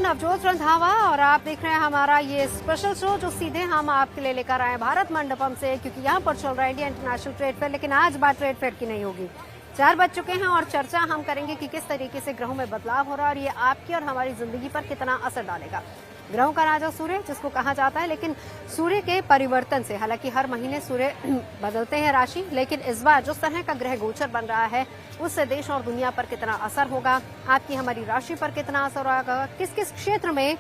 नवजोत रंधावा और आप देख रहे हैं हमारा ये स्पेशल शो जो सीधे हम आपके लिए लेकर आए भारत मंडपम से, क्योंकि यहाँ पर चल रहा है इंडिया इंटरनेशनल ट्रेड फेयर। लेकिन आज बात ट्रेड फेयर की नहीं होगी। 4 बज चुके हैं और चर्चा हम करेंगे कि किस तरीके से ग्रहों में बदलाव हो रहा है और ये आपकी और हमारी जिंदगी पर कितना असर डालेगा। ग्रहों का राजा सूर्य जिसको कहा जाता है, लेकिन सूर्य के परिवर्तन से, हालांकि हर महीने सूर्य बदलते हैं राशि, लेकिन इस बार जिस तरह का ग्रह गोचर बन रहा है उससे देश और दुनिया पर कितना असर होगा, आपकी हमारी राशि पर कितना असर होगा, किस किस क्षेत्र में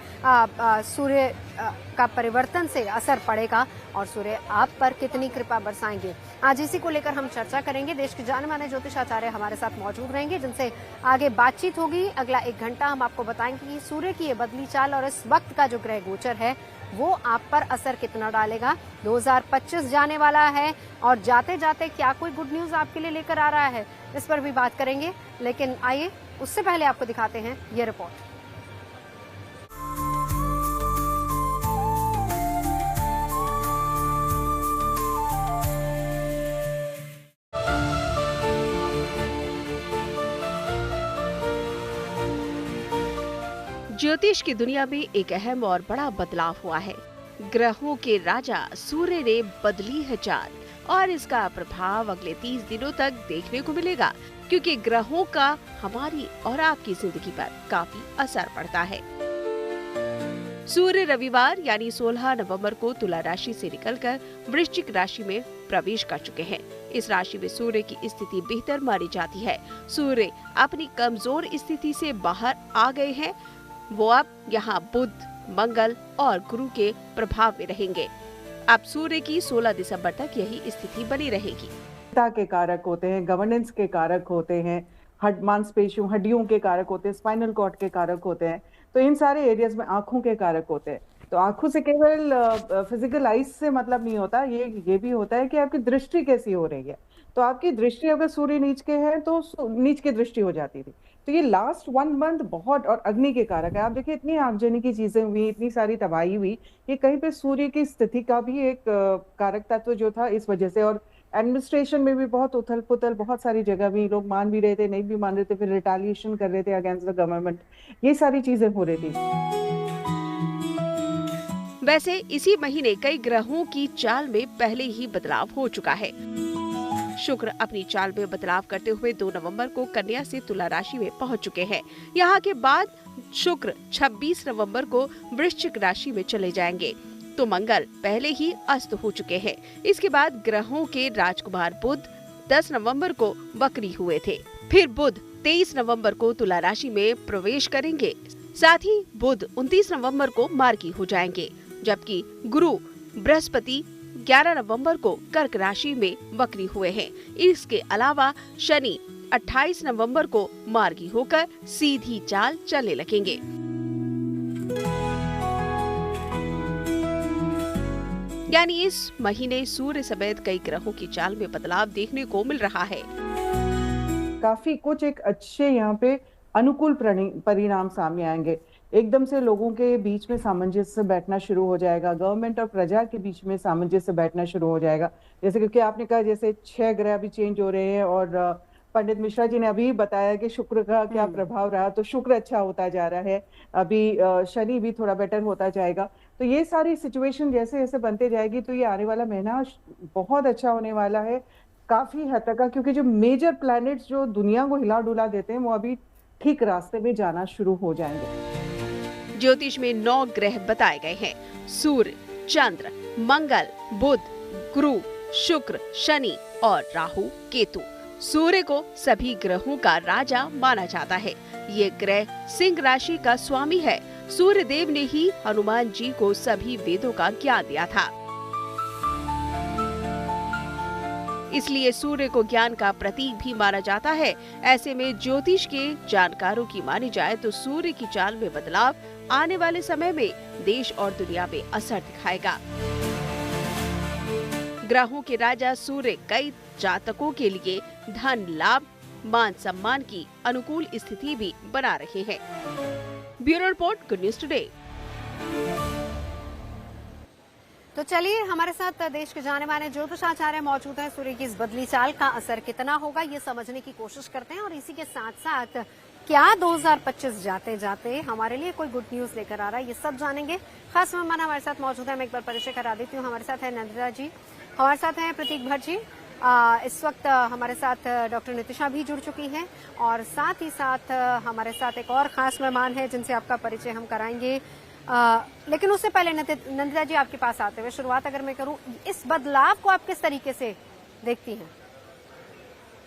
सूर्य का परिवर्तन से असर पड़ेगा और सूर्य आप पर कितनी कृपा बरसाएंगे, आज इसी को लेकर हम चर्चा करेंगे। देश के जाने माने ज्योतिषाचार्य हमारे साथ मौजूद रहेंगे जिनसे आगे बातचीत होगी। अगला 1 घंटा हम आपको बताएंगे कि सूर्य की ये बदली चाल और इस वक्त का जो ग्रह गोचर है वो आप पर असर कितना डालेगा। 2025 जाने वाला है और जाते जाते क्या कोई गुड न्यूज आपके लिए लेकर आ रहा है, इस पर भी बात करेंगे। लेकिन आइए उससे पहले आपको दिखाते हैं ये रिपोर्ट। ज्योतिष की दुनिया में एक अहम और बड़ा बदलाव हुआ है। ग्रहों के राजा सूर्य ने बदली है चाल और इसका प्रभाव अगले 30 दिनों तक देखने को मिलेगा, क्योंकि ग्रहों का हमारी और आपकी जिंदगी पर काफी असर पड़ता है। सूर्य रविवार यानी 16 नवंबर को तुला राशि से निकलकर वृश्चिक राशि में प्रवेश कर चुके हैं। इस राशि में सूर्य की स्थिति बेहतर मानी जाती है। सूर्य अपनी कमजोर स्थिति से बाहर आ गए हैं। वो अब यहाँ बुध, मंगल और गुरु के प्रभाव में रहेंगे। अब सूर्य की 16 दिसंबर तक यही स्थिति बनी रहेगी। के कारक होते हैं, गवर्नेंस के कारक होते हैं, मांसपेशियों हड्डियों के कारक होते हैं, स्पाइनल कॉर्ड के कारक होते हैं। तो इन सारे एरियाज में आंखों के कारक होते हैं। तो आंखों से केवल फिजिकल आइज से मतलब नहीं होता, ये भी होता है कि आपकी दृष्टि कैसी हो रही है। तो आपकी दृष्टि अगर सूर्य नीच के है तो नीच की दृष्टि हो जाती थी। तो ये लास्ट 1 मंथ बहुत, और अग्नि के कारक है। आप देखिए इतनी आगजनी की चीजें हुई, इतनी सारी तबाही हुई, ये कहीं पे सूर्य की स्थिति का भी एक कारक तत्व जो था इस वजह से। और एडमिनिस्ट्रेशन में भी बहुत उथल पुथल, बहुत सारी जगह भी लोग मान भी रहे थे, नहीं भी मान रहे थे, फिर रिटालिएशन कर रहे थे अगेंस्ट द गवर्नमेंट। ये सारी चीजें हो रही थी। वैसे इसी महीने कई ग्रहों की चाल में पहले ही बदलाव हो चुका है। शुक्र अपनी चाल में बदलाव करते हुए 2 नवंबर को कन्या से तुला राशि में पहुंच चुके हैं। यहाँ के बाद शुक्र 26 नवंबर को वृश्चिक राशि में चले जाएंगे। तो मंगल पहले ही अस्त हो चुके हैं। इसके बाद ग्रहों के राजकुमार बुध 10 नवंबर को वक्री हुए थे। फिर बुध 23 नवंबर को तुला राशि में प्रवेश करेंगे। साथ ही बुध 29 नवंबर को मार्गी हो जाएंगे, जबकि गुरु बृहस्पति 11 नवंबर को कर्क राशि में वक्री हुए हैं। इसके अलावा शनि 28 नवंबर को मार्गी होकर सीधी चाल चलने लगेंगे। यानी इस महीने सूर्य समेत कई ग्रहों की चाल में बदलाव देखने को मिल रहा है। काफी कुछ एक अच्छे यहाँ पे अनुकूल परिणाम सामने आएंगे। एकदम से लोगों के बीच में सामंजस्य बैठना शुरू हो जाएगा, गवर्नमेंट और प्रजा के बीच में सामंजस्य बैठना शुरू हो जाएगा। जैसे क्योंकि आपने कहा जैसे 6 ग्रह अभी चेंज हो रहे हैं और पंडित मिश्रा जी ने अभी बताया कि शुक्र का क्या प्रभाव रहा, तो शुक्र अच्छा होता जा रहा है। अभी शनि भी थोड़ा बेटर होता जाएगा। तो ये सारी सिचुएशन जैसे जैसे बनते जाएगी तो ये आने वाला महीना बहुत अच्छा होने वाला है काफी हद तक, क्योंकि जो मेजर प्लैनेट्स जो दुनिया को हिला डुला देते हैं वो अभी ठीक रास्ते में जाना शुरू हो जाएंगे। ज्योतिष में 9 ग्रह बताए गए हैं। सूर्य, चंद्र, मंगल, बुध, गुरु, शुक्र, शनि और राहु केतु। सूर्य को सभी ग्रहों का राजा माना जाता है। ये ग्रह सिंह राशि का स्वामी है। सूर्य देव ने ही हनुमान जी को सभी वेदों का ज्ञान दिया था, इसलिए सूर्य को ज्ञान का प्रतीक भी माना जाता है। ऐसे में ज्योतिष के जानकारों की मानी जाए तो सूर्य की चाल में बदलाव आने वाले समय में देश और दुनिया में असर दिखाएगा। ग्रहों के राजा सूर्य कई जातकों के लिए धन लाभ, मान सम्मान की अनुकूल स्थिति भी बना रहे हैं। Bureau report, good news today. तो चलिए हमारे साथ देश के जाने माने ज्योतिषाचार्य मौजूद हैं। सूर्य की इस बदली चाल का असर कितना होगा ये समझने की कोशिश करते हैं और इसी के साथ साथ क्या 2025 जाते जाते हमारे लिए कोई गुड न्यूज लेकर आ रहा है, ये सब जानेंगे। खास मेहमान हमारे साथ मौजूद है, मैं एक बार परिचय करा देती हूँ। हमारे साथ है नंदिता जी, हमारे साथ हैं प्रतीक भट्ट जी, इस वक्त हमारे साथ डॉक्टर नितिशा भी जुड़ चुकी हैं, और साथ ही साथ हमारे साथ एक और खास मेहमान है जिनसे आपका परिचय हम कराएंगे। लेकिन उससे पहले नंदिता जी, आपके पास आते हुए शुरुआत अगर मैं करूं, इस बदलाव को आप किस तरीके से देखती हैं?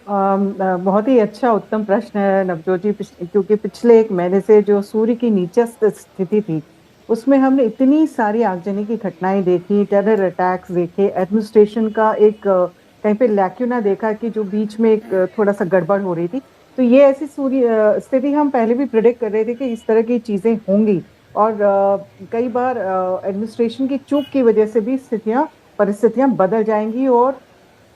बहुत ही अच्छा उत्तम प्रश्न है नवजोत जी, क्योंकि पिछले एक महीने से जो सूर्य की नीचस्थ स्थिति थी उसमें हमने इतनी सारी आगजनी की घटनाएं देखी, टेरर अटैक्स देखे, एडमिनिस्ट्रेशन का एक कहीं पे लैक्यूना देखा कि जो बीच में एक थोड़ा सा गड़बड़ हो रही थी। तो ये ऐसी सूर्य स्थिति हम पहले भी प्रिडिक्ट कर रहे थे कि इस तरह की चीजें होंगी, और कई बार एडमिनिस्ट्रेशन की चूक की वजह से भी परिस्थितियां बदल जाएंगी और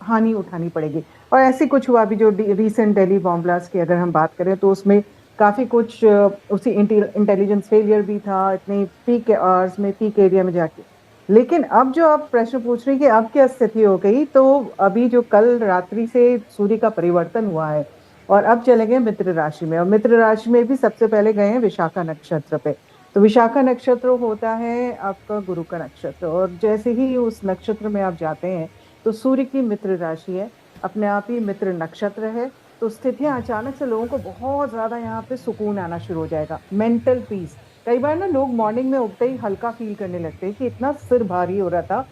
हानि उठानी पड़ेगी। और ऐसे कुछ हुआ भी, जो रीसेंट दिल्ली बॉम्ब ब्लास्ट की अगर हम बात करें तो उसमें काफी कुछ उसी इंटेलिजेंस फेलियर भी था, इतने पीक आवर्स में, पीक एरिया में जाके। लेकिन अब जो आप प्रश्न पूछ रहे हैं कि अब क्या स्थिति हो गई, तो अभी जो कल रात्रि से सूर्य का परिवर्तन हुआ है और अब चले गए मित्र राशि में, और मित्र राशि में भी सबसे पहले गए हैं विशाखा नक्षत्र पे। तो विशाखा नक्षत्र होता है आपका गुरु का नक्षत्र, और जैसे ही उस नक्षत्र में आप जाते हैं तो सूर्य की मित्र राशि है, अपने आप ही मित्र नक्षत्र है। तो स्थितियां अचानक से लोगों को बहुत ज्यादा यहाँ पे सुकून आना शुरू हो जाएगा, मेंटल पीस। कई बार ना लोग मॉर्निंग में उठते ही हल्का फील करने लगते हैं कि इतना सिर भारी हो रहा था,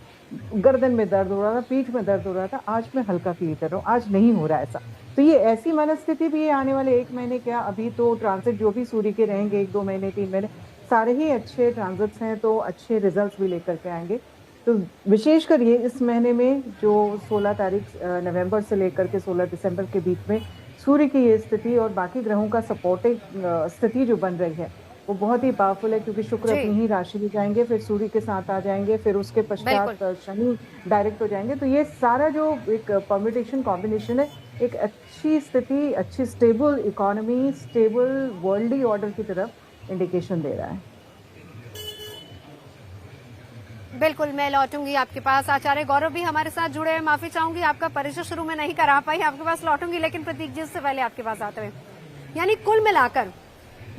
गर्दन में दर्द हो रहा था, पीठ में दर्द हो रहा था, आज मैं हल्का फील कर रहा हूँ, आज नहीं हो रहा ऐसा। तो ये ऐसी मनस्थिति भी है आने वाले एक महीने, क्या अभी तो ट्रांसिट जो भी सूर्य के रहेंगे 1-2 महीने 3 महीने, सारे ही अच्छे ट्रांजिट्स हैं, तो अच्छे रिजल्ट्स भी लेकर के आएंगे। तो विशेषकर ये इस महीने में जो 16 तारीख नवंबर से लेकर के 16 दिसंबर के बीच में सूर्य की ये स्थिति और बाकी ग्रहों का सपोर्टिव स्थिति जो बन रही है वो बहुत ही पावरफुल है, क्योंकि शुक्र अपनी ही राशि में जाएंगे, फिर सूर्य के साथ आ जाएंगे, फिर उसके पश्चात शनि डायरेक्ट हो जाएंगे। तो ये सारा जो एक परम्यूटेशन कॉम्बिनेशन है, एक अच्छी स्थिति, अच्छी stable economy, stable worldly order की तरफ इंडिकेशन दे रहा है। बिल्कुल, मैं लौटूंगी आपके पास। आचार्य गौरव भी हमारे साथ जुड़े हैं, माफी चाहूंगी आपका परिचय शुरू में नहीं करा पाई, आपके पास लौटूंगी। लेकिन प्रतीक जी, से पहले आपके पास आते हुए, यानी कुल मिलाकर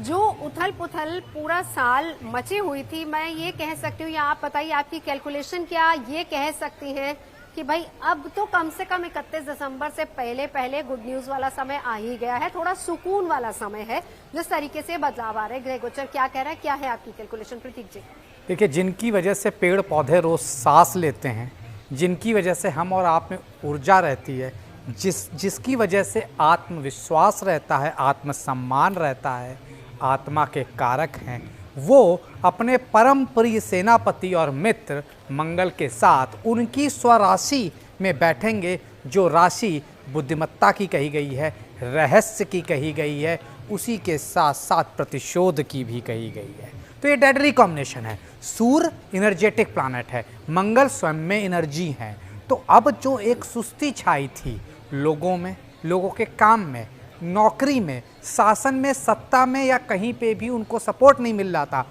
जो उथल पुथल पूरा साल मची हुई थी, मैं ये कह सकती हूँ, या आप बताइए आपकी कैलकुलेशन क्या ये कह सकती है कि भाई अब तो कम से कम 31 दिसंबर से पहले गुड न्यूज वाला समय आ ही गया है, थोड़ा सुकून वाला समय है, जिस तरीके से बदलाव आ रहे हैं। ग्रह गोचर क्या कह रहा है, क्या है आपकी कैलकुलेशन प्रतीक जी? देखिए, जिनकी वजह से पेड़ पौधे रोज सांस लेते हैं, जिनकी वजह से हम और आप में ऊर्जा रहती है, जिसकी वजह से आत्मविश्वास रहता है, आत्मसम्मान रहता है, आत्मा के कारक हैं, वो अपने परम प्रिय सेनापति और मित्र मंगल के साथ उनकी स्वराशि में बैठेंगे, जो राशि बुद्धिमत्ता की कही गई है, रहस्य की कही गई है, उसी के साथ साथ प्रतिशोध की भी कही गई है। तो ये डेडली कॉम्बिनेशन है। सूर्य इनर्जेटिक प्लैनेट है, मंगल स्वयं में एनर्जी है। तो अब जो एक सुस्ती छाई थी लोगों में, लोगों के काम में, नौकरी में, शासन में, सत्ता में, या कहीं पे भी उनको सपोर्ट नहीं मिल रहा था,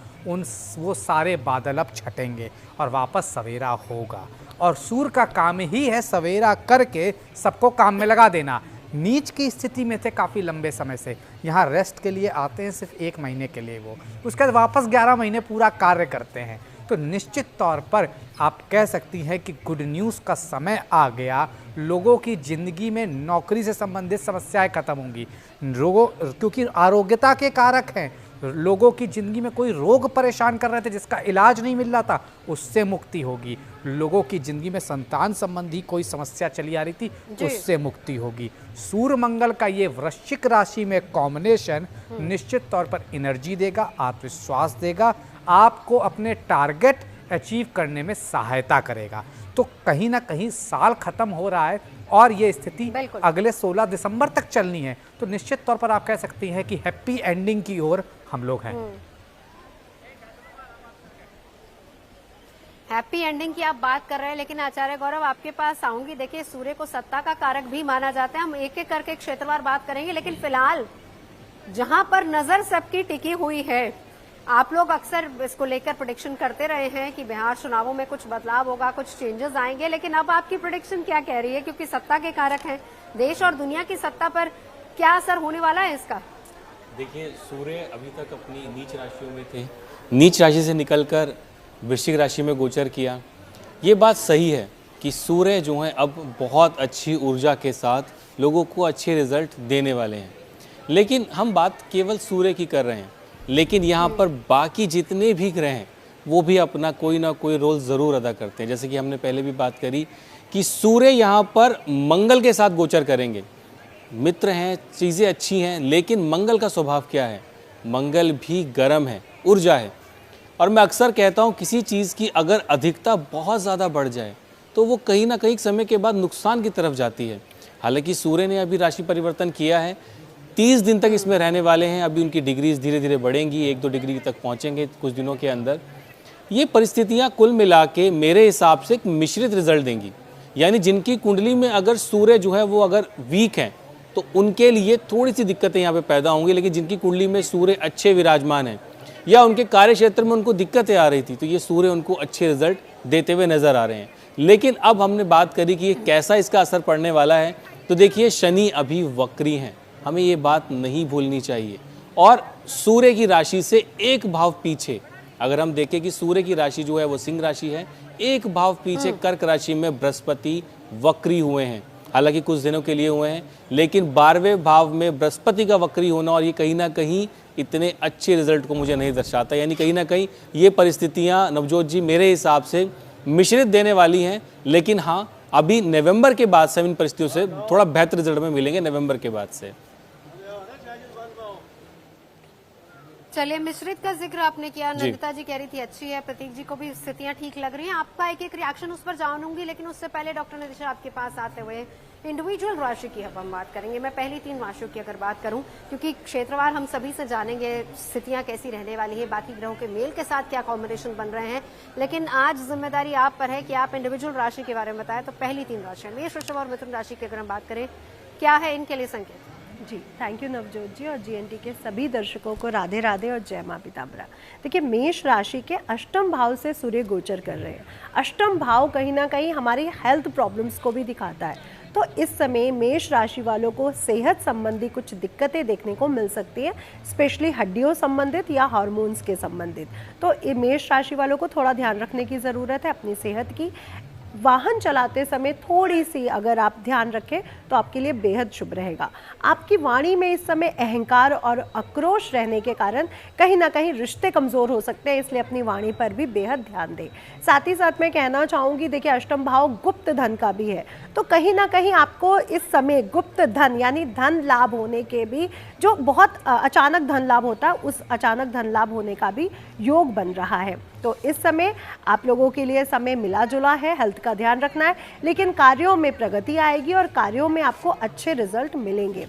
वो सारे बादल अब छटेंगे और वापस सवेरा होगा। और सूर्य का काम ही है सवेरा करके सबको काम में लगा देना। नीच की स्थिति में थे काफ़ी लंबे समय से, यहाँ रेस्ट के लिए आते हैं सिर्फ 1 महीने के लिए, वो उसके बाद वापस 11 महीने पूरा कार्य करते हैं। तो निश्चित तौर पर आप कह सकती हैं कि गुड न्यूज़ का समय आ गया। लोगों की ज़िंदगी में नौकरी से संबंधित समस्याएं खत्म होंगी, क्योंकि आरोग्यता के कारक हैं। लोगों की ज़िंदगी में कोई रोग परेशान कर रहे थे जिसका इलाज नहीं मिल रहा था, उससे मुक्ति होगी। लोगों की ज़िंदगी में संतान संबंधी कोई समस्या चली आ रही थी, उससे मुक्ति होगी। सूर्य मंगल का ये वृश्चिक राशि में कॉम्बिनेशन निश्चित तौर पर एनर्जी देगा, आत्मविश्वास देगा, आपको अपने टारगेट अचीव करने में सहायता करेगा। तो कहीं ना कहीं साल खत्म हो रहा है और ये स्थिति अगले 16 दिसंबर तक चलनी है। तो निश्चित तौर पर आप कह सकती हैं कि हैप्पी एंडिंग की ओर हम लोग हैं। हैप्पी एंडिंग की आप बात कर रहे हैं, लेकिन आचार्य गौरव आपके पास आऊंगी। देखिए, सूर्य को सत्ता का कारक भी माना जाता है, हम एक एक करके क्षेत्रवार बात करेंगे। लेकिन फिलहाल जहां पर नजर सबकी टिकी हुई है, आप लोग अक्सर इसको लेकर प्रेडिक्शन करते रहे हैं कि बिहार चुनावों में कुछ बदलाव होगा, कुछ चेंजेस आएंगे, लेकिन अब आपकी प्रेडिक्शन क्या कह रही है? क्योंकि सत्ता के कारक हैं, देश और दुनिया की सत्ता पर क्या असर होने वाला है इसका? देखिए, सूर्य अभी तक अपनी नीच राशियों में थे, नीच राशि से निकलकर वृश्चिक राशि में गोचर किया। ये बात सही है कि सूर्य जो है अब बहुत अच्छी ऊर्जा के साथ लोगों को अच्छे रिजल्ट देने वाले हैं, लेकिन हम बात केवल सूर्य की कर रहे हैं, लेकिन यहाँ पर बाकी जितने भी ग्रह हैं वो भी अपना कोई ना कोई रोल ज़रूर अदा करते हैं। जैसे कि हमने पहले भी बात करी कि सूर्य यहाँ पर मंगल के साथ गोचर करेंगे। मित्र हैं, चीज़ें अच्छी हैं, लेकिन मंगल का स्वभाव क्या है? मंगल भी गर्म है, ऊर्जा है। और मैं अक्सर कहता हूँ किसी चीज़ की अगर अधिकता बहुत ज़्यादा बढ़ जाए तो वो कहीं ना कहीं समय के बाद नुकसान की तरफ जाती है। हालांकि सूर्य ने अभी राशि परिवर्तन किया है, 30 दिन तक इसमें रहने वाले हैं। अभी उनकी डिग्रीज धीरे धीरे बढ़ेंगी, 1-2 डिग्री तक पहुँचेंगे कुछ दिनों के अंदर। ये परिस्थितियाँ कुल मिला के मेरे हिसाब से एक मिश्रित रिजल्ट देंगी। यानी जिनकी कुंडली में अगर सूर्य जो है वो अगर वीक है तो उनके लिए थोड़ी सी दिक्कतें यहाँ पे पैदा होंगी, लेकिन जिनकी कुंडली में सूर्य अच्छे विराजमान हैं या उनके कार्य क्षेत्र में उनको दिक्कतें आ रही थी तो ये सूर्य उनको अच्छे रिजल्ट देते हुए नजर आ रहे हैं। लेकिन अब हमने बात करी कि ये कैसा इसका असर पड़ने वाला है, तो देखिए शनि अभी वक्री हैं, हमें ये बात नहीं भूलनी चाहिए। और सूर्य की राशि से एक भाव पीछे अगर हम देखें कि सूर्य की राशि जो है वो सिंह राशि है, एक भाव पीछे कर्क राशि में बृहस्पति वक्री हुए हैं। हालांकि कुछ दिनों के लिए हुए हैं, लेकिन 12वें भाव में बृहस्पति का वक्री होना और ये कहीं ना कहीं इतने अच्छे रिजल्ट को मुझे नहीं दर्शाता। यानी कहीं ना कहीं ये परिस्थितियां नवजोत जी मेरे हिसाब से मिश्रित देने वाली हैं। लेकिन हाँ, अभी नवंबर के बाद से इन परिस्थितियों से थोड़ा बेहतर रिजल्ट में मिलेंगे नवंबर के बाद से। चलिए, मिश्रित का जिक्र आपने किया, नंदिता जी कह रही थी अच्छी है, प्रतीक जी को भी स्थितियां ठीक लग रही हैं। आपका एक एक रिएक्शन उस पर जानूंगी, लेकिन उससे पहले डॉक्टर नितिशा आपके पास आते हुए इंडिविजुअल राशि की अब हम बात करेंगे। मैं पहली 3 राशियों की अगर बात करूं, क्योंकि क्षेत्रवार हम सभी से जानेंगे स्थितियां कैसी रहने वाली है, बाकी ग्रहों के मेल के साथ क्या कॉम्बिनेशन बन रहे हैं, लेकिन आज जिम्मेदारी आप पर है कि आप इंडिविजुअल राशि के बारे में बताएं। तो पहली 3 राशियां मेष, वृषभ और मिथुन राशि की अगर हम बात करें, क्या है इनके लिए संकेत? जी, थैंक यू नवजोत जी, और जीएनटी के सभी दर्शकों को राधे राधे और जय मां पीताम्बरा। देखिए, मेष राशि के अष्टम भाव से सूर्य गोचर कर रहे हैं। अष्टम भाव कहीं ना कहीं हमारी हेल्थ प्रॉब्लम्स को भी दिखाता है। तो इस समय मेष राशि वालों को सेहत संबंधी कुछ दिक्कतें देखने को मिल सकती है, स्पेशली हड्डियों संबंधित या हार्मोन्स के संबंधित। तो मेष राशि वालों को थोड़ा ध्यान रखने की ज़रूरत है अपनी सेहत की। वाहन चलाते समय थोड़ी सी अगर आप ध्यान रखें तो आपके लिए बेहद शुभ रहेगा। आपकी वाणी में इस समय अहंकार और आक्रोश रहने के कारण कहीं ना कहीं रिश्ते कमज़ोर हो सकते हैं, इसलिए अपनी वाणी पर भी बेहद ध्यान दें। साथ ही साथ मैं कहना चाहूँगी, देखिए अष्टम भाव गुप्त धन का भी है, तो कहीं ना कहीं आपको इस समय गुप्त धन यानी धन लाभ होने के भी, जो बहुत अचानक धन लाभ होता है, उस अचानक धन लाभ होने का भी योग बन रहा है। तो इस समय आप लोगों के लिए समय मिला जुला है, हेल्थ का ध्यान रखना है, लेकिन कार्यों में प्रगति आएगी और कार्यों में आपको अच्छे रिजल्ट मिलेंगे।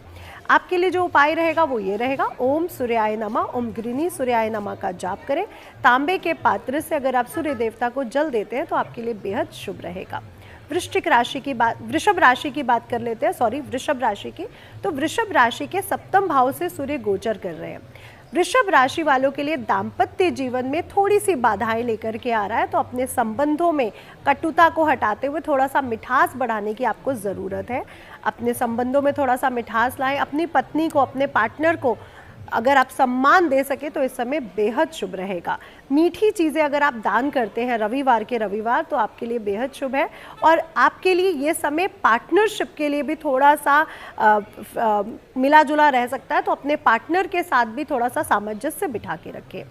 आपके लिए जो उपाय रहेगा वो ये रहेगा, ओम सूर्याय नमः, ओम गृणी सूर्याय नमः का जाप करें। तांबे के पात्र से अगर आप सूर्य देवता को जल देते हैं तो आपके लिए बेहद शुभ रहेगा। वृश्चिक राशि की बात, वृषभ राशि की बात कर लेते हैं, वृषभ राशि की। तो वृषभ राशि के सप्तम भाव से सूर्य गोचर कर रहे हैं। वृषभ राशि वालों के लिए दाम्पत्य जीवन में थोड़ी सी बाधाएं लेकर के आ रहा है, तो अपने संबंधों में कटुता को हटाते हुए थोड़ा सा मिठास बढ़ाने की आपको ज़रूरत है। अपने संबंधों में थोड़ा सा मिठास लाएं। अपनी पत्नी को, अपने पार्टनर को अगर आप सम्मान दे सके तो इस समय बेहद शुभ रहेगा। मीठी चीज़ें अगर आप दान करते हैं रविवार के रविवार तो आपके लिए बेहद शुभ है। और आपके लिए ये समय पार्टनरशिप के लिए भी थोड़ा सा मिला जुला रह सकता है, तो अपने पार्टनर के साथ भी थोड़ा सा सामंजस्य बिठा के रखें।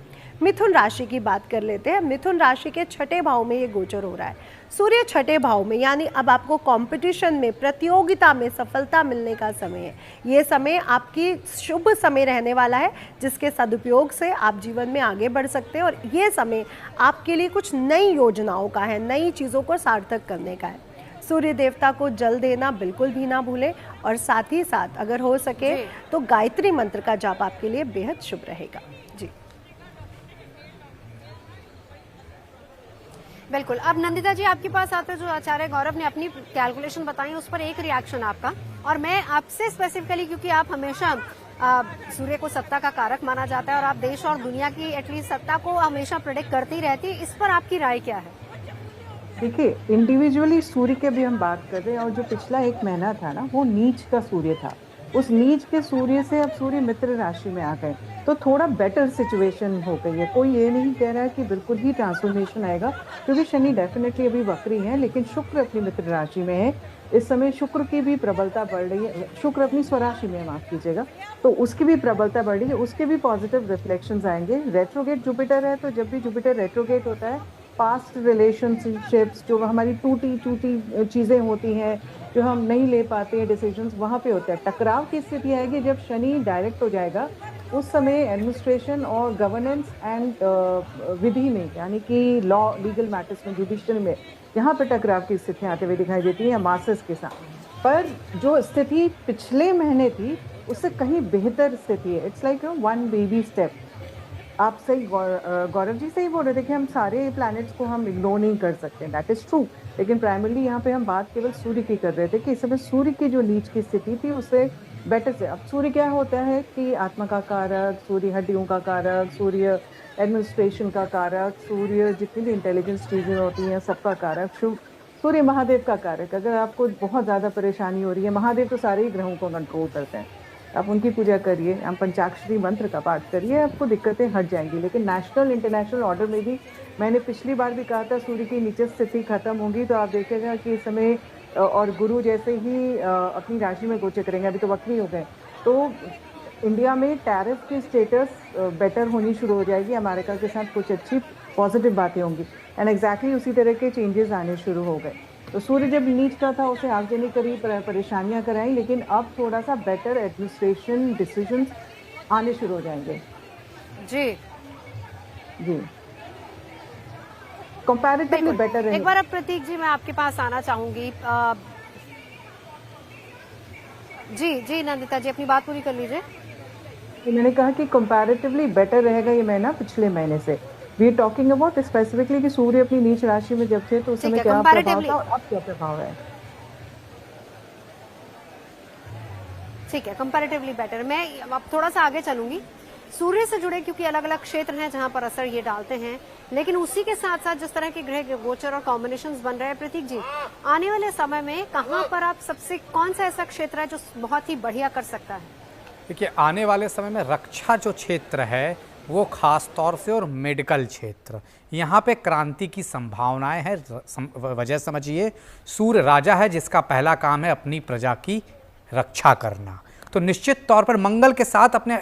मिथुन राशि की बात कर लेते हैं। मिथुन राशि के 6ठे भाव में ये गोचर हो रहा है। सूर्य 6ठे भाव में, यानी अब आपको कंपटीशन में, प्रतियोगिता में सफलता मिलने का समय है। ये समय आपकी शुभ समय रहने वाला है, जिसके सदुपयोग से आप जीवन में आगे बढ़ सकते हैं। और ये समय आपके लिए कुछ नई योजनाओं का है, नई चीज़ों को सार्थक करने का है। सूर्य देवता को जल देना बिल्कुल भी ना भूलें, और साथ ही साथ अगर हो सके तो गायत्री मंत्र का जाप आपके लिए बेहद शुभ रहेगा। जी बिल्कुल। अब नंदिता जी आपके पास आते, जो आचार्य गौरव ने अपनी कैलकुलेशन बताई उस पर एक रिएक्शन आपका, और मैं आपसे स्पेसिफिकली, क्योंकि आप हमेशा सूर्य को सत्ता का कारक माना जाता है और आप देश और दुनिया की एटलीस्ट सत्ता को हमेशा प्रेडिक्ट करती रहती है, इस पर आपकी राय क्या है? देखिए, इंडिविजुअली सूर्य के भी हम बात कर रहे हैं, और जो पिछला 1 महीना था ना, वो नीच का सूर्य था। उस नीच के सूर्य से अब सूर्य मित्र राशि में आ गए, तो थोड़ा बेटर सिचुएशन हो गई है। कोई ये नहीं कह रहा है कि बिल्कुल ही ट्रांसफॉर्मेशन आएगा, क्योंकि शनि डेफिनेटली अभी वक्री है, लेकिन शुक्र अपनी मित्र राशि में है। इस समय शुक्र की भी प्रबलता बढ़ रही है, शुक्र अपनी स्वराशि में, माफ कीजिएगा, तो उसकी भी प्रबलता बढ़ रही है, उसके भी पॉजिटिव रिफ्लेक्शंस आएंगे। रेट्रोगेट जुपिटर है, तो जब भी जुपिटर रेट्रोगेट होता है, पास्ट रिलेशनशिप्स, जो हमारी टूटी चीज़ें होती हैं, जो हम नहीं ले पाते हैं डिसीजंस, वहाँ पे होता है। टकराव की स्थिति आएगी जब शनि डायरेक्ट हो जाएगा, उस समय एडमिनिस्ट्रेशन और गवर्नेंस एंड विधि में, यानी कि लॉ लीगल मैटर्स में, जुडिशल में, यहाँ पे टकराव की स्थितियाँ आते हुए दिखाई देती हैं मासेस के साथ। पर जो स्थिति पिछले महीने थी उससे कहीं बेहतर स्थिति है। It's like one baby step. आप सही गौरव जी सही बोल रहे थे कि हम सारे प्लैनेट्स को हम इग्नोर नहीं कर सकते, दैट इज ट्रू, लेकिन प्राइमरली यहाँ पे हम बात केवल सूर्य की कर रहे थे कि इस समय सूर्य की जो नीच की स्थिति थी उससे बेटर से। अब सूर्य क्या होता है कि आत्मा का कारक, सूर्य हड्डियों का कारक, सूर्य एडमिनिस्ट्रेशन का कारक, सूर्य जितनी भी इंटेलिजेंस चीज़ें होती हैं सबका कारक, सूर्य महादेव का कारक। अगर आपको बहुत ज़्यादा परेशानी हो रही है, महादेव तो सारे ही ग्रहों को कंट्रोल करते हैं, आप उनकी पूजा करिए, हम पंचाक्षरी मंत्र का पाठ करिए, आपको दिक्कतें हट जाएंगी। लेकिन नेशनल इंटरनेशनल ऑर्डर में भी मैंने पिछली बार भी कहा था सूर्य की नीचे स्थिति खत्म होगी, तो आप देखेगा कि इस समय और गुरु जैसे ही अपनी राशि में गोचर करेंगे, अभी तो वक्री हो गए, तो इंडिया में टैरिफ की स्टेटस बेटर होनी शुरू हो जाएगी, अमेरिका के साथ कुछ अच्छी पॉजिटिव बातें होंगी, एंड एग्जैक्टली उसी तरह के चेंजेस आने शुरू हो गए। तो सूर्य जब नीच का था उसे आगजनी करी, परेशानियां कराई, लेकिन अब थोड़ा सा बेटर एडमिनिस्ट्रेशन डिसीजंस आने शुरू हो जाएंगे। जी जी, कंपैरेटिवली बेटर है। एक बार अब प्रतीक जी मैं आपके पास आना चाहूंगी। जी नंदिता जी अपनी बात पूरी कर लीजिए। मैंने कहा कि कंपैरेटिवली बेटर रहेगा ये महीना पिछले महीने से। We are talking about specifically कि सूर्य अपनी नीच राशि में जब थे तो उस समय क्या प्रभाव था और अब क्या प्रभाव है। ठीक है, कंपैरेटिवली बेटर। मैं अब थोड़ा सा आगे चलूंगी। सूर्य से जुड़े क्योंकि अलग अलग क्षेत्र हैं जहां पर असर ये डालते हैं, लेकिन उसी के साथ साथ जिस तरह के ग्रह गोचर और कॉम्बिनेशंस बन रहे हैं, प्रतीक जी आने वाले समय में कहां पर आप सबसे कौन सा ऐसा क्षेत्र है जो बहुत ही बढ़िया कर सकता है? देखिए, आने वाले समय में रक्षा जो क्षेत्र है वो खास तौर से, और मेडिकल क्षेत्र, यहाँ पे क्रांति की संभावनाएं हैं। वजह समझिए, सूर्य राजा है जिसका पहला काम है अपनी प्रजा की रक्षा करना, तो निश्चित तौर पर मंगल के साथ अपने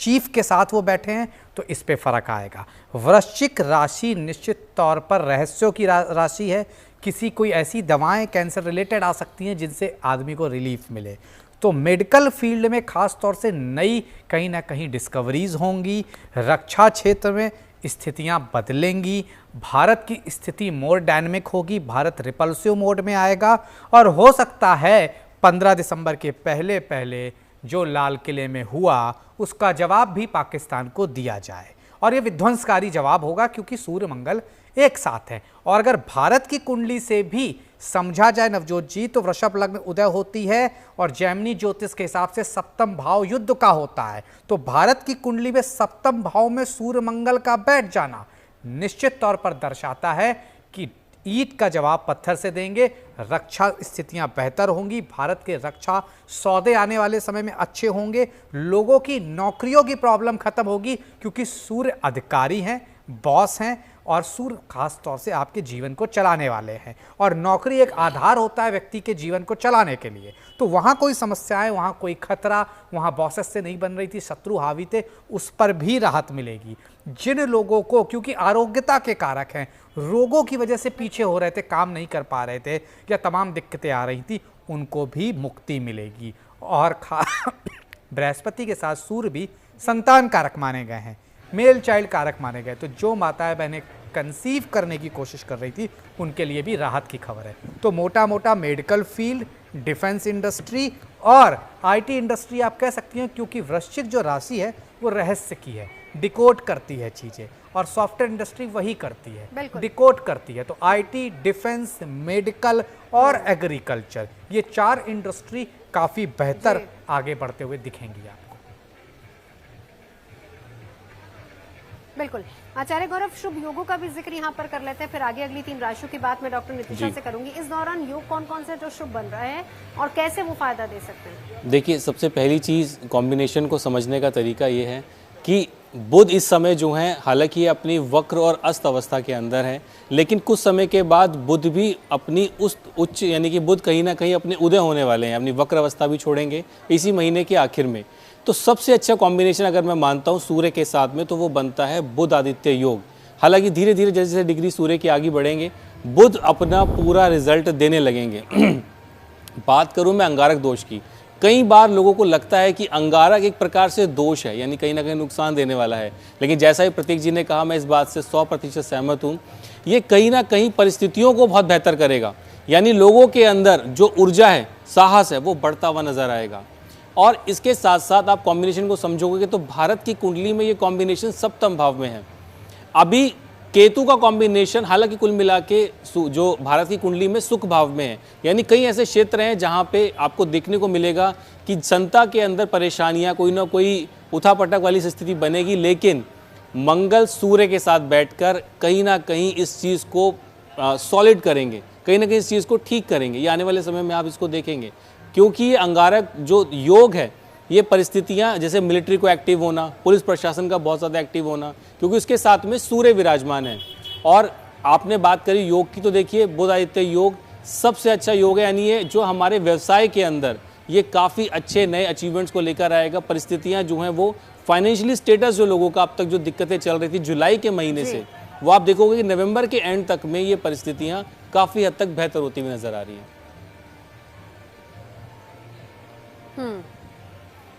चीफ के साथ वो बैठे हैं, तो इस पे फर्क आएगा। वृश्चिक राशि निश्चित तौर पर रहस्यों की राशि है, किसी कोई ऐसी दवाएं कैंसर रिलेटेड आ सकती हैं जिनसे आदमी को रिलीफ मिले, तो मेडिकल फील्ड में खास तौर से नई कहीं ना कहीं डिस्कवरीज होंगी। रक्षा क्षेत्र में स्थितियां बदलेंगी, भारत की स्थिति मोर डायनेमिक होगी, भारत रिपल्सिव मोड में आएगा, और हो सकता है 15 दिसंबर के पहले पहले जो लाल किले में हुआ उसका जवाब भी पाकिस्तान को दिया जाए, और ये विध्वंसकारी जवाब होगा क्योंकि सूर्य मंगल एक साथ है। और अगर भारत की कुंडली से भी समझा जाए नवजोत जी, तो वृषभ लग्न उदय होती है और जैमिनी ज्योतिष के हिसाब से सप्तम भाव युद्ध का होता है, तो भारत की कुंडली में सप्तम भाव में सूर्य मंगल का बैठ जाना निश्चित तौर पर दर्शाता है कि ईंट का जवाब पत्थर से देंगे, रक्षा स्थितियां बेहतर होंगी, भारत के रक्षा सौदे आने वाले समय में अच्छे होंगे, लोगों की नौकरियों की प्रॉब्लम खत्म होगी क्योंकि सूर्य अधिकारी हैं, बॉस हैं, और सूर्य खास तौर से आपके जीवन को चलाने वाले हैं, और नौकरी एक आधार होता है व्यक्ति के जीवन को चलाने के लिए, तो वहाँ कोई समस्याएं, वहाँ कोई खतरा, वहाँ बॉसेस से नहीं बन रही थी, शत्रु हावी थे, उस पर भी राहत मिलेगी। जिन लोगों को क्योंकि आरोग्यता के कारक हैं, रोगों की वजह से पीछे हो रहे थे, काम नहीं कर पा रहे थे या तमाम दिक्कतें आ रही थी, उनको भी मुक्ति मिलेगी। और बृहस्पति के साथ सूर्य भी संतान कारक माने गए हैं, मेल चाइल्ड कारक माने गए, तो जो माताएं बहनें कंसीव करने की कोशिश कर रही थी उनके लिए भी राहत की खबर है। तो मोटा मोटा मेडिकल फील्ड, डिफेंस इंडस्ट्री और आईटी इंडस्ट्री आप कह सकती हैं, क्योंकि वृश्चिक जो राशि है वो रहस्य की है, डिकोड करती है चीज़ें, और सॉफ्टवेयर इंडस्ट्री वही करती है, डिकोड करती है। तो आईटी, डिफेंस, मेडिकल और एग्रीकल्चर, ये 4 इंडस्ट्री काफ़ी बेहतर आगे बढ़ते हुए दिखेंगी आपको। बिल्कुल। आचार्य गौरव, शुभ योगों का भी जिक्र यहाँ पर कर लेते हैं, फिर आगे अगली 3 राशियों की बात मैं डॉक्टर नितिशा से करूंगी। इस दौरान योग कौन कौन से जो शुभ बन रहे हैं और कैसे वो फायदा दे सकते हैं? देखिए, सबसे पहली चीज़ कॉम्बिनेशन को समझने का तरीका ये है कि बुध इस समय जो है, हालांकि ये अपनी वक्र और अस्त अवस्था के अंदर है, लेकिन कुछ समय के बाद बुध भी अपनी उस उच्च, यानी कि बुध कहीं ना कहीं अपने उदय होने वाले हैं, अपनी वक्र अवस्था भी छोड़ेंगे इसी महीने के आखिर में। तो सबसे अच्छा कॉम्बिनेशन अगर मैं मानता हूँ सूर्य के साथ में, तो वो बनता है बुध आदित्य योग। हालांकि धीरे धीरे जैसे जैसे डिग्री सूर्य की आगे बढ़ेंगे, बुध अपना पूरा रिजल्ट देने लगेंगे। बात करूँ मैं अंगारक दोष की, कई बार लोगों को लगता है कि अंगारक एक प्रकार से दोष है, यानी कहीं ना कहीं नुकसान देने वाला है, लेकिन जैसा ही प्रतीक जी ने कहा, मैं इस बात से 100% सहमत हूँ। ये कहीं ना कहीं परिस्थितियों को बहुत बेहतर करेगा, यानी लोगों के अंदर जो ऊर्जा है, साहस है, वो बढ़ता हुआ नजर आएगा। और इसके साथ साथ आप कॉम्बिनेशन को समझोगे तो भारत की कुंडली में ये कॉम्बिनेशन सप्तम भाव में है। अभी केतु का कॉम्बिनेशन हालांकि कुल मिला के जो भारत की कुंडली में सुख भाव में है, यानी कई ऐसे क्षेत्र हैं जहां पे आपको देखने को मिलेगा कि जनता के अंदर परेशानियां, कोई ना कोई उठापटक वाली स्थिति बनेगी, लेकिन मंगल सूर्य के साथ बैठकर कहीं ना कहीं इस चीज़ को सॉलिड करेंगे, कहीं ना कहीं इस चीज़ को ठीक करेंगे। ये आने वाले समय में आप इसको देखेंगे, क्योंकि ये अंगारक जो योग है, ये परिस्थितियां जैसे मिलिट्री को एक्टिव होना, पुलिस प्रशासन का बहुत ज़्यादा एक्टिव होना, क्योंकि उसके साथ में सूर्य विराजमान है। और आपने बात करी योग की, तो देखिए बुध आदित्य योग सबसे अच्छा योग है, यानी ये जो हमारे व्यवसाय के अंदर ये काफ़ी अच्छे नए अचीवमेंट्स को लेकर आएगा। परिस्थितियां जो हैं वो फाइनेंशियली स्टेटस जो लोगों का अब तक जो दिक्कतें चल रही थी जुलाई के महीने से, वो आप देखोगे कि नवंबर के एंड तक में ये परिस्थितियां काफ़ी हद तक बेहतर होती हुई नजर आ रही हैं।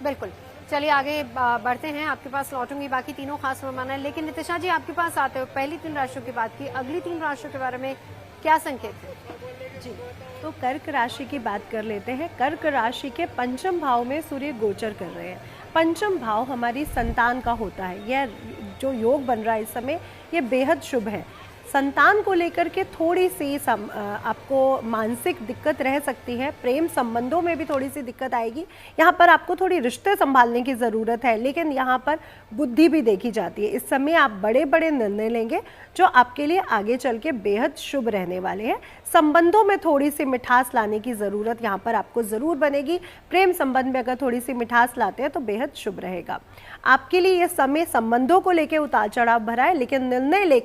बिल्कुल। चलिए आगे बढ़ते हैं, आपके पास लौटूंगी, बाकी तीनों खास मेहमान है, लेकिन नितिशा जी आपके पास आते हुए पहली 3 राशियों की बात की, अगली 3 राशियों के बारे में क्या संकेत है? जी, तो कर्क राशि की बात कर लेते हैं। कर्क राशि के पंचम भाव में सूर्य गोचर कर रहे हैं। पंचम भाव हमारी संतान का होता है। यह जो योग बन रहा है इस समय, ये बेहद शुभ है। संतान को लेकर के थोड़ी सी आपको मानसिक दिक्कत रह सकती है, प्रेम संबंधों में भी थोड़ी सी दिक्कत आएगी। यहाँ पर आपको थोड़ी रिश्ते संभालने की ज़रूरत है, लेकिन यहाँ पर बुद्धि भी देखी जाती है। इस समय आप बड़े बड़े निर्णय लेंगे जो आपके लिए आगे चल के बेहद शुभ रहने वाले हैं। संबंधों में थोड़ी सी मिठास लाने की ज़रूरत यहाँ पर आपको ज़रूर बनेगी। प्रेम संबंध में अगर थोड़ी सी मिठास लाते हैं तो बेहद शुभ रहेगा। आपके लिए यह समय संबंधों को लेकर उतार चढ़ाव भरा है, लेकिन निर्णय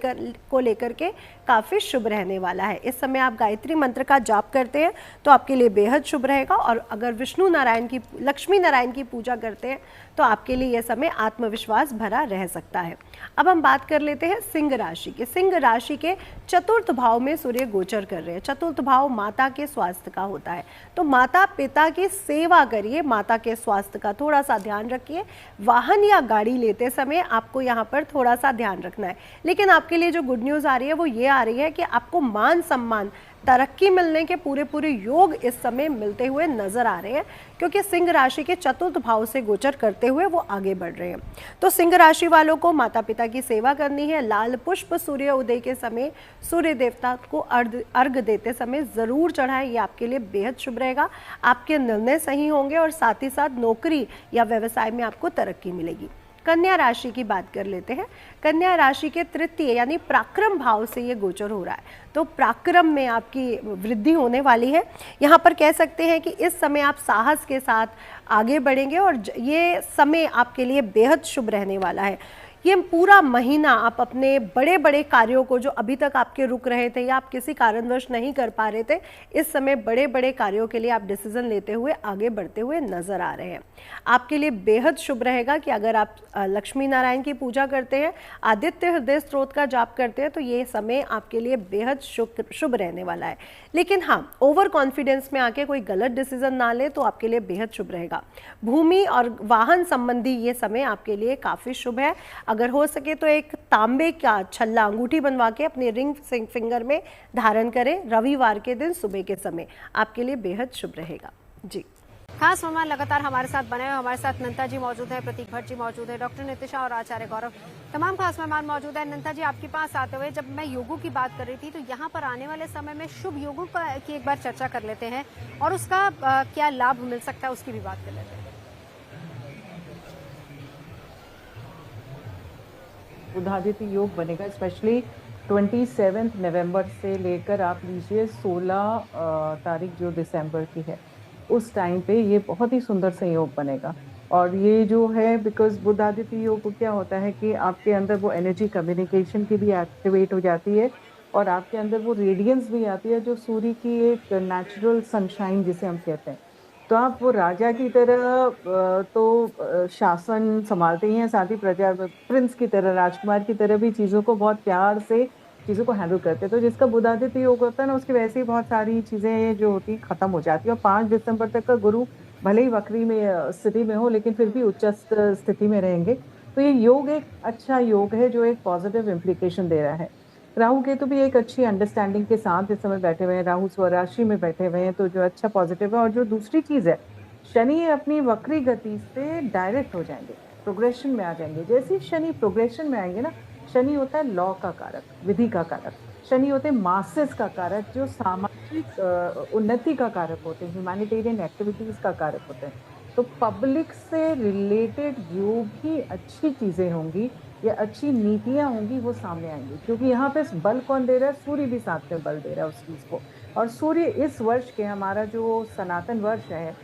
को लेकर के काफ़ी शुभ रहने वाला है। इस समय आप गायत्री मंत्र का जाप करते हैं तो आपके लिए बेहद शुभ रहेगा, और अगर लक्ष्मी नारायण की पूजा करते हैं तो आपके लिए यह समय आत्मविश्वास भरा रह सकता है। अब हम बात कर लेते हैं सिंह राशि के। सिंह राशि के चतुर्थ भाव में सूर्य गोचर कर रहे हैं। चतुर्थ भाव माता के स्वास्थ्य का होता है, तो माता पिता की सेवा करिए, माता के स्वास्थ्य का थोड़ा सा ध्यान रखिए। वाहन या गाड़ी लेते समय आपको यहाँ पर थोड़ा सा ध्यान रखना है। लेकिन आपके लिए जो गुड न्यूज़ आ रही है वो ये आ रही है कि आपको मान सम्मान, तरक्की मिलने के पूरे योग इस समय मिलते हुए नजर आ रहे हैं, क्योंकि सिंह राशि के चतुर्थ भाव से गोचर करते हुए वो आगे बढ़ रहे हैं। तो सिंह राशि वालों को माता पिता की सेवा करनी है। लाल पुष्प सूर्य उदय के समय सूर्य देवता को अर्घ देते समय जरूर चढ़ाएं, ये आपके लिए बेहद शुभ रहेगा। आपके निर्णय सही होंगे और साथ ही साथ नौकरी या व्यवसाय में आपको तरक्की मिलेगी। कन्या राशि की बात कर लेते हैं। कन्या राशि के तृतीय यानी पराक्रम भाव से ये गोचर हो रहा है, तो पराक्रम में आपकी वृद्धि होने वाली है। यहाँ पर कह सकते हैं कि इस समय आप साहस के साथ आगे बढ़ेंगे और ये समय आपके लिए बेहद शुभ रहने वाला है। ये पूरा महीना आप अपने बड़े बड़े कार्यों को जो अभी तक आपके रुक रहे थे या आप किसी कारणवश नहीं कर पा रहे थे, इस समय बड़े बड़े कार्यों के लिए आप डिसीजन लेते हुए आगे बढ़ते हुए नजर आ रहे हैं। आपके लिए बेहद शुभ रहेगा कि अगर आप लक्ष्मी नारायण की पूजा करते हैं, आदित्य हृदय स्त्रोत का जाप करते हैं, तो ये समय आपके लिए बेहद शुभ रहने वाला है। लेकिन हाँ, ओवर कॉन्फिडेंस में आके कोई गलत डिसीजन ना ले तो आपके लिए बेहद शुभ रहेगा। भूमि और वाहन संबंधी ये समय आपके लिए काफ़ी शुभ है। अगर हो सके तो एक तांबे का छल्ला अंगूठी बनवा के अपने रिंग फिंगर में धारण करें। रविवार के दिन सुबह के समय आपके लिए बेहद शुभ रहेगा। जी, खास मेहमान लगातार हमारे साथ बने हुए, हमारे साथ नंता जी मौजूद है, प्रतीक भट्ट जी मौजूद है, डॉक्टर नितिशा और आचार्य गौरव, तमाम खास मेहमान मौजूद है। नंता जी, आपके पास आते हुए जब मैं योगों की बात कर रही थी तो यहाँ पर आने वाले समय में शुभ योगों की एक बार चर्चा कर लेते हैं और उसका क्या लाभ मिल सकता है उसकी भी बात कर लेते हैं। बुधादित्य योग बनेगा, स्पेशली 27 नवंबर से लेकर आप लीजिए 16 तारीख जो दिसंबर की है, उस टाइम पे ये बहुत ही सुंदर संयोग बनेगा। और ये जो है, बिकॉज बुधादित्य योग को क्या होता है कि आपके अंदर वो एनर्जी कम्युनिकेशन की भी एक्टिवेट हो जाती है और आपके अंदर वो रेडियंस भी आती है जो सूर्य की एक नेचुरल सनशाइन जिसे हम कहते हैं। तो आप वो राजा की तरह शासन संभालते ही हैं, साथ ही प्रजा प्रिंस की तरह, राजकुमार की तरह भी चीज़ों को बहुत प्यार से चीज़ों को हैंडल करते हैं। तो जिसका बुधादित्य योग होता है ना, उसकी वैसे ही बहुत सारी चीज़ें जो होती खत्म हो जाती है। और 5 दिसंबर तक का गुरु भले ही वक्री में स्थिति में हो, लेकिन फिर भी उच्चस्थ स्थिति में रहेंगे। तो ये योग एक अच्छा योग है जो एक पॉजिटिव इम्प्लीकेशन दे रहा है। राहु केतु भी एक अच्छी अंडरस्टैंडिंग के साथ इस समय बैठे हुए हैं, राहु स्वराशि में बैठे हुए हैं, तो जो अच्छा पॉजिटिव है। और जो दूसरी चीज है, शनि अपनी वक्री गति से डायरेक्ट हो जाएंगे, प्रोग्रेशन में आ जाएंगे। जैसे ही शनि प्रोग्रेशन में आएंगे ना, शनि होता है लॉ का कारक, विधि का कारक, शनि होते हैं मासेस का कारक, जो सामाजिक उन्नति का कारक होते हैं, ह्यूमैनिटेरियन एक्टिविटीज का कारक होते हैं। तो पब्लिक से रिलेटेड जो भी अच्छी चीजें होंगी या अच्छी नीतियां होंगी वो सामने आएंगी, क्योंकि यहाँ पे बल कौन दे रहा है? सूर्य भी साथ में बल दे रहा है उस चीज को। और सूर्य इस वर्ष के, हमारा जो सनातन वर्ष है,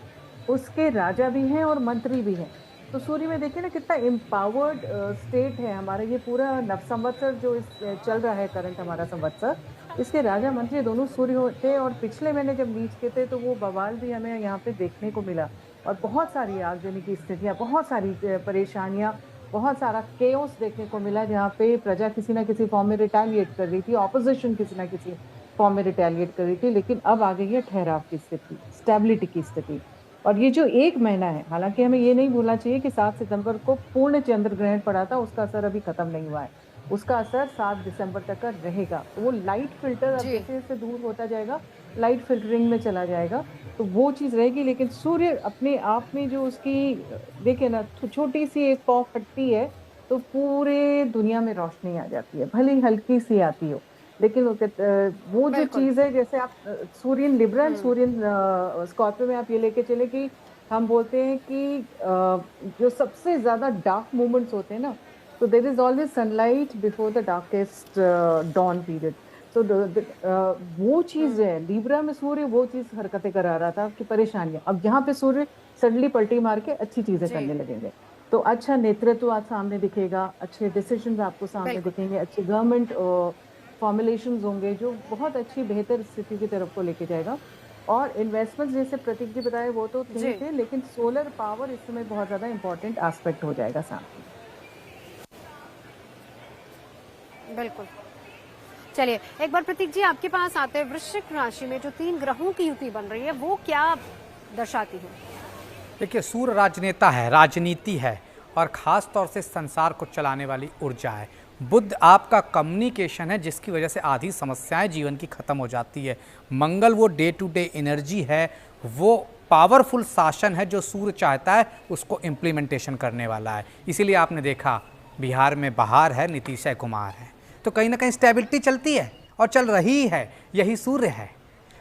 उसके राजा भी हैं और मंत्री भी हैं। तो सूर्य में देखिए ना कितना एम्पावर्ड स्टेट है हमारा। ये पूरा नव संवत्सर जो चल रहा है, करंट हमारा संवत्सर, इसके राजा मंत्री दोनों सूर्य होते हैं। और पिछले महीने जब नीच के थे तो वो बवाल भी हमें यहाँ पे देखने को मिला, और बहुत सारी आगजनी की स्थितियाँ, बहुत सारी परेशानियाँ, बहुत सारा केओस देखने को मिला, जहाँ पे प्रजा किसी ना किसी फॉर्म में रिटेलिएट कर रही थी, ऑपोजिशन किसी ना किसी फॉर्म में रिटेलिएट कर रही थी। लेकिन अब आ गई है ठहराव की स्थिति, स्टेबिलिटी की स्थिति। और ये जो एक महीना है, हालांकि हमें ये नहीं भूलना चाहिए कि 7 सितंबर को पूर्ण चंद्र ग्रहण पड़ा था, उसका असर अभी खत्म नहीं हुआ है, उसका असर 7 दिसंबर तक का रहेगा। तो वो लाइट फिल्टर अब जैसे जैसे दूर होता जाएगा, लाइट फिल्टरिंग में चला जाएगा, तो वो चीज़ रहेगी। लेकिन सूर्य अपने आप में जो उसकी, देखिए ना, छोटी सी एक पौ फटती है तो पूरे दुनिया में रोशनी आ जाती है, भले ही हल्की सी आती हो। लेकिन वो जो चीज़ है, जैसे आप सूर्य लिब्रा, सूर्य स्कॉर्पियो में आप ये लेके चले कि हम बोलते हैं कि जो सबसे ज़्यादा डार्क मोमेंट्स होते हैं ना, तो there is always sunlight before the darkest dawn period. तो वो चीज़ है, लिब्रा में सूर्य वो चीज़ हरकतें करा रहा था कि परेशानियां, अब यहाँ पे सूर्य सडनली पलटी मार के अच्छी चीज़ें करने लगेंगे। तो अच्छा नेतृत्व आज सामने दिखेगा, अच्छे डिसीजन आपको सामने दिखेंगे, अच्छे गवर्नमेंट फॉर्मुलेशंस होंगे जो बहुत अच्छी बेहतर स्थिति की तरफ को लेके जाएगा। और इन्वेस्टमेंट्स जैसे प्रतीक जी बताए वो तो ठीक है, लेकिन सोलर पावर इस समय बहुत ज़्यादा इंपॉर्टेंट एस्पेक्ट हो जाएगा सामने। बिल्कुल। चलिए एक बार प्रतीक जी आपके पास आते हैं, वृश्चिक राशि में जो 3 ग्रहों की युति बन रही है वो क्या दर्शाती है? देखिए, सूर्य राजनेता है, राजनीति है, और ख़ास तौर से संसार को चलाने वाली ऊर्जा है। बुध आपका कम्युनिकेशन है, जिसकी वजह से आधी समस्याएं जीवन की ख़त्म हो जाती है। मंगल वो डे टू डे एनर्जी है, वो पावरफुल शासन है जो सूर्य चाहता है उसको इम्प्लीमेंटेशन करने वाला है। इसीलिए आपने देखा बिहार में बहार है, नीतीश कुमार है, तो कहीं ना कहीं स्टेबिलिटी चलती है और चल रही है, यही सूर्य है।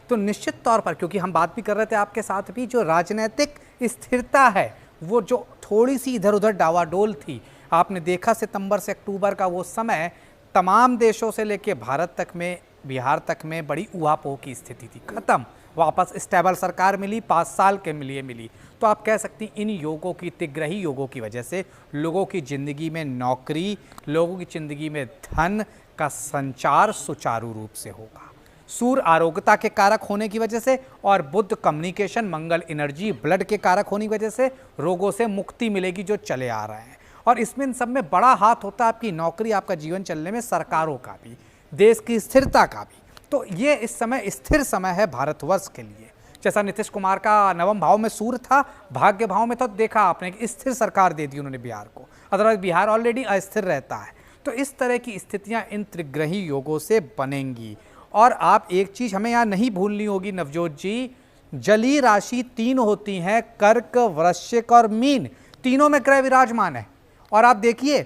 तो निश्चित तौर पर, क्योंकि हम बात भी कर रहे थे आपके साथ भी, जो राजनीतिक स्थिरता है वो जो थोड़ी सी इधर उधर डावाडोल थी, आपने देखा सितंबर से अक्टूबर का वो समय तमाम देशों से लेके भारत तक में, बिहार तक में बड़ी ऊहापोह की स्थिति थी, खत्म, वापस स्टेबल सरकार मिली, 5 साल के लिए मिली। तो आप कह सकती इन योगों की, तिग्रही योगों की वजह से लोगों की ज़िंदगी में नौकरी, लोगों की ज़िंदगी में धन का संचार सुचारू रूप से होगा। सूर्य आरोग्यता के कारक होने की वजह से, और बुध कम्युनिकेशन, मंगल एनर्जी, ब्लड के कारक होने की वजह से रोगों से मुक्ति मिलेगी जो चले आ रहे हैं। और इसमें इन सब में बड़ा हाथ होता है आपकी नौकरी, आपका जीवन चलने में, सरकारों का भी, देश की स्थिरता का भी। तो ये इस समय स्थिर समय है भारतवर्ष के लिए। जैसा नीतीश कुमार का नवम भाव में सूर्य था, भाग्य भाव में, तो देखा आपने कि स्थिर सरकार दे दी उन्होंने बिहार को, अदरवाइज बिहार ऑलरेडी अस्थिर रहता है। तो इस तरह की स्थितियां इन त्रिग्रही योगों से बनेंगी। और आप एक चीज़ हमें यहाँ नहीं भूलनी होगी नवजोत जी, जलीय राशि 3 होती हैं, कर्क, वृश्चिक और मीन, तीनों में ग्रह विराजमान है। और आप देखिए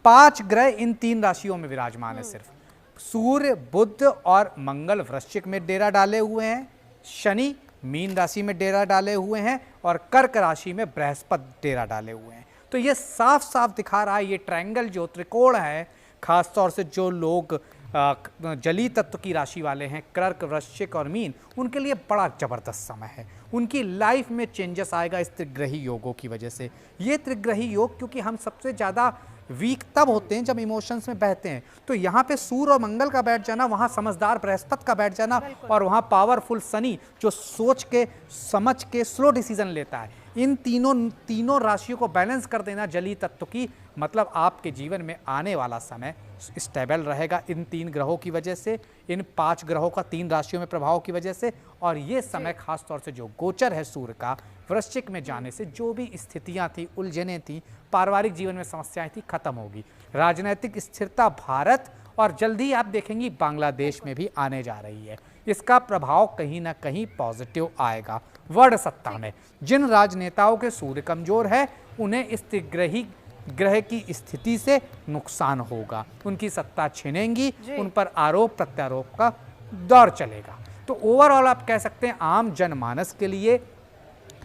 5 ग्रह इन 3 राशियों में विराजमान है, सिर्फ सूर्य, बुध और मंगल वृश्चिक में डेरा डाले हुए हैं, शनि मीन राशि में डेरा डाले हुए हैं, और कर्क राशि में बृहस्पति डेरा डाले हुए हैं। तो ये साफ साफ दिखा रहा है, ये ट्रायंगल जो त्रिकोण है, खास तौर से जो लोग जलीय तत्व की राशि वाले हैं, कर्क, वृश्चिक और मीन, उनके लिए बड़ा जबरदस्त समय है। उनकी लाइफ में चेंजेस आएगा इस त्रिग्रही योगों की वजह से। ये त्रिग्रही योग, क्योंकि हम सबसे ज़्यादा वीक तब होते हैं जब इमोशंस में बहते हैं, तो यहाँ पे सूर्य और मंगल का बैठ जाना, वहाँ समझदार बृहस्पति का बैठ जाना और वहाँ पावरफुल शनि जो सोच के समझ के स्लो डिसीजन लेता है, इन तीनों राशियों को बैलेंस कर देना जलीय तत्व की, मतलब आपके जीवन में आने वाला समय स्टेबल रहेगा इन 3 ग्रहों की वजह से, इन 5 ग्रहों का 3 राशियों में प्रभाव की वजह से। और ये समय खास तौर से जो गोचर है सूर्य का वृश्चिक में जाने से जो भी स्थितियां थी, उलझनें थी, पारिवारिक जीवन में समस्याएं थी, खत्म होगी। राजनीतिक स्थिरता भारत और जल्दी आप देखेंगी बांग्लादेश में भी आने जा रही है। इसका प्रभाव कहीं ना कहीं पॉजिटिव आएगा वर्ण सत्ता में। जिन राजनेताओं के सूर्य कमजोर है उन्हें इस त्रिग्रही ग्रह की स्थिति से नुकसान होगा, उनकी सत्ता छिनेंगी, उन पर आरोप प्रत्यारोप का दौर चलेगा। तो ओवरऑल आप कह सकते हैं आम जनमानस के लिए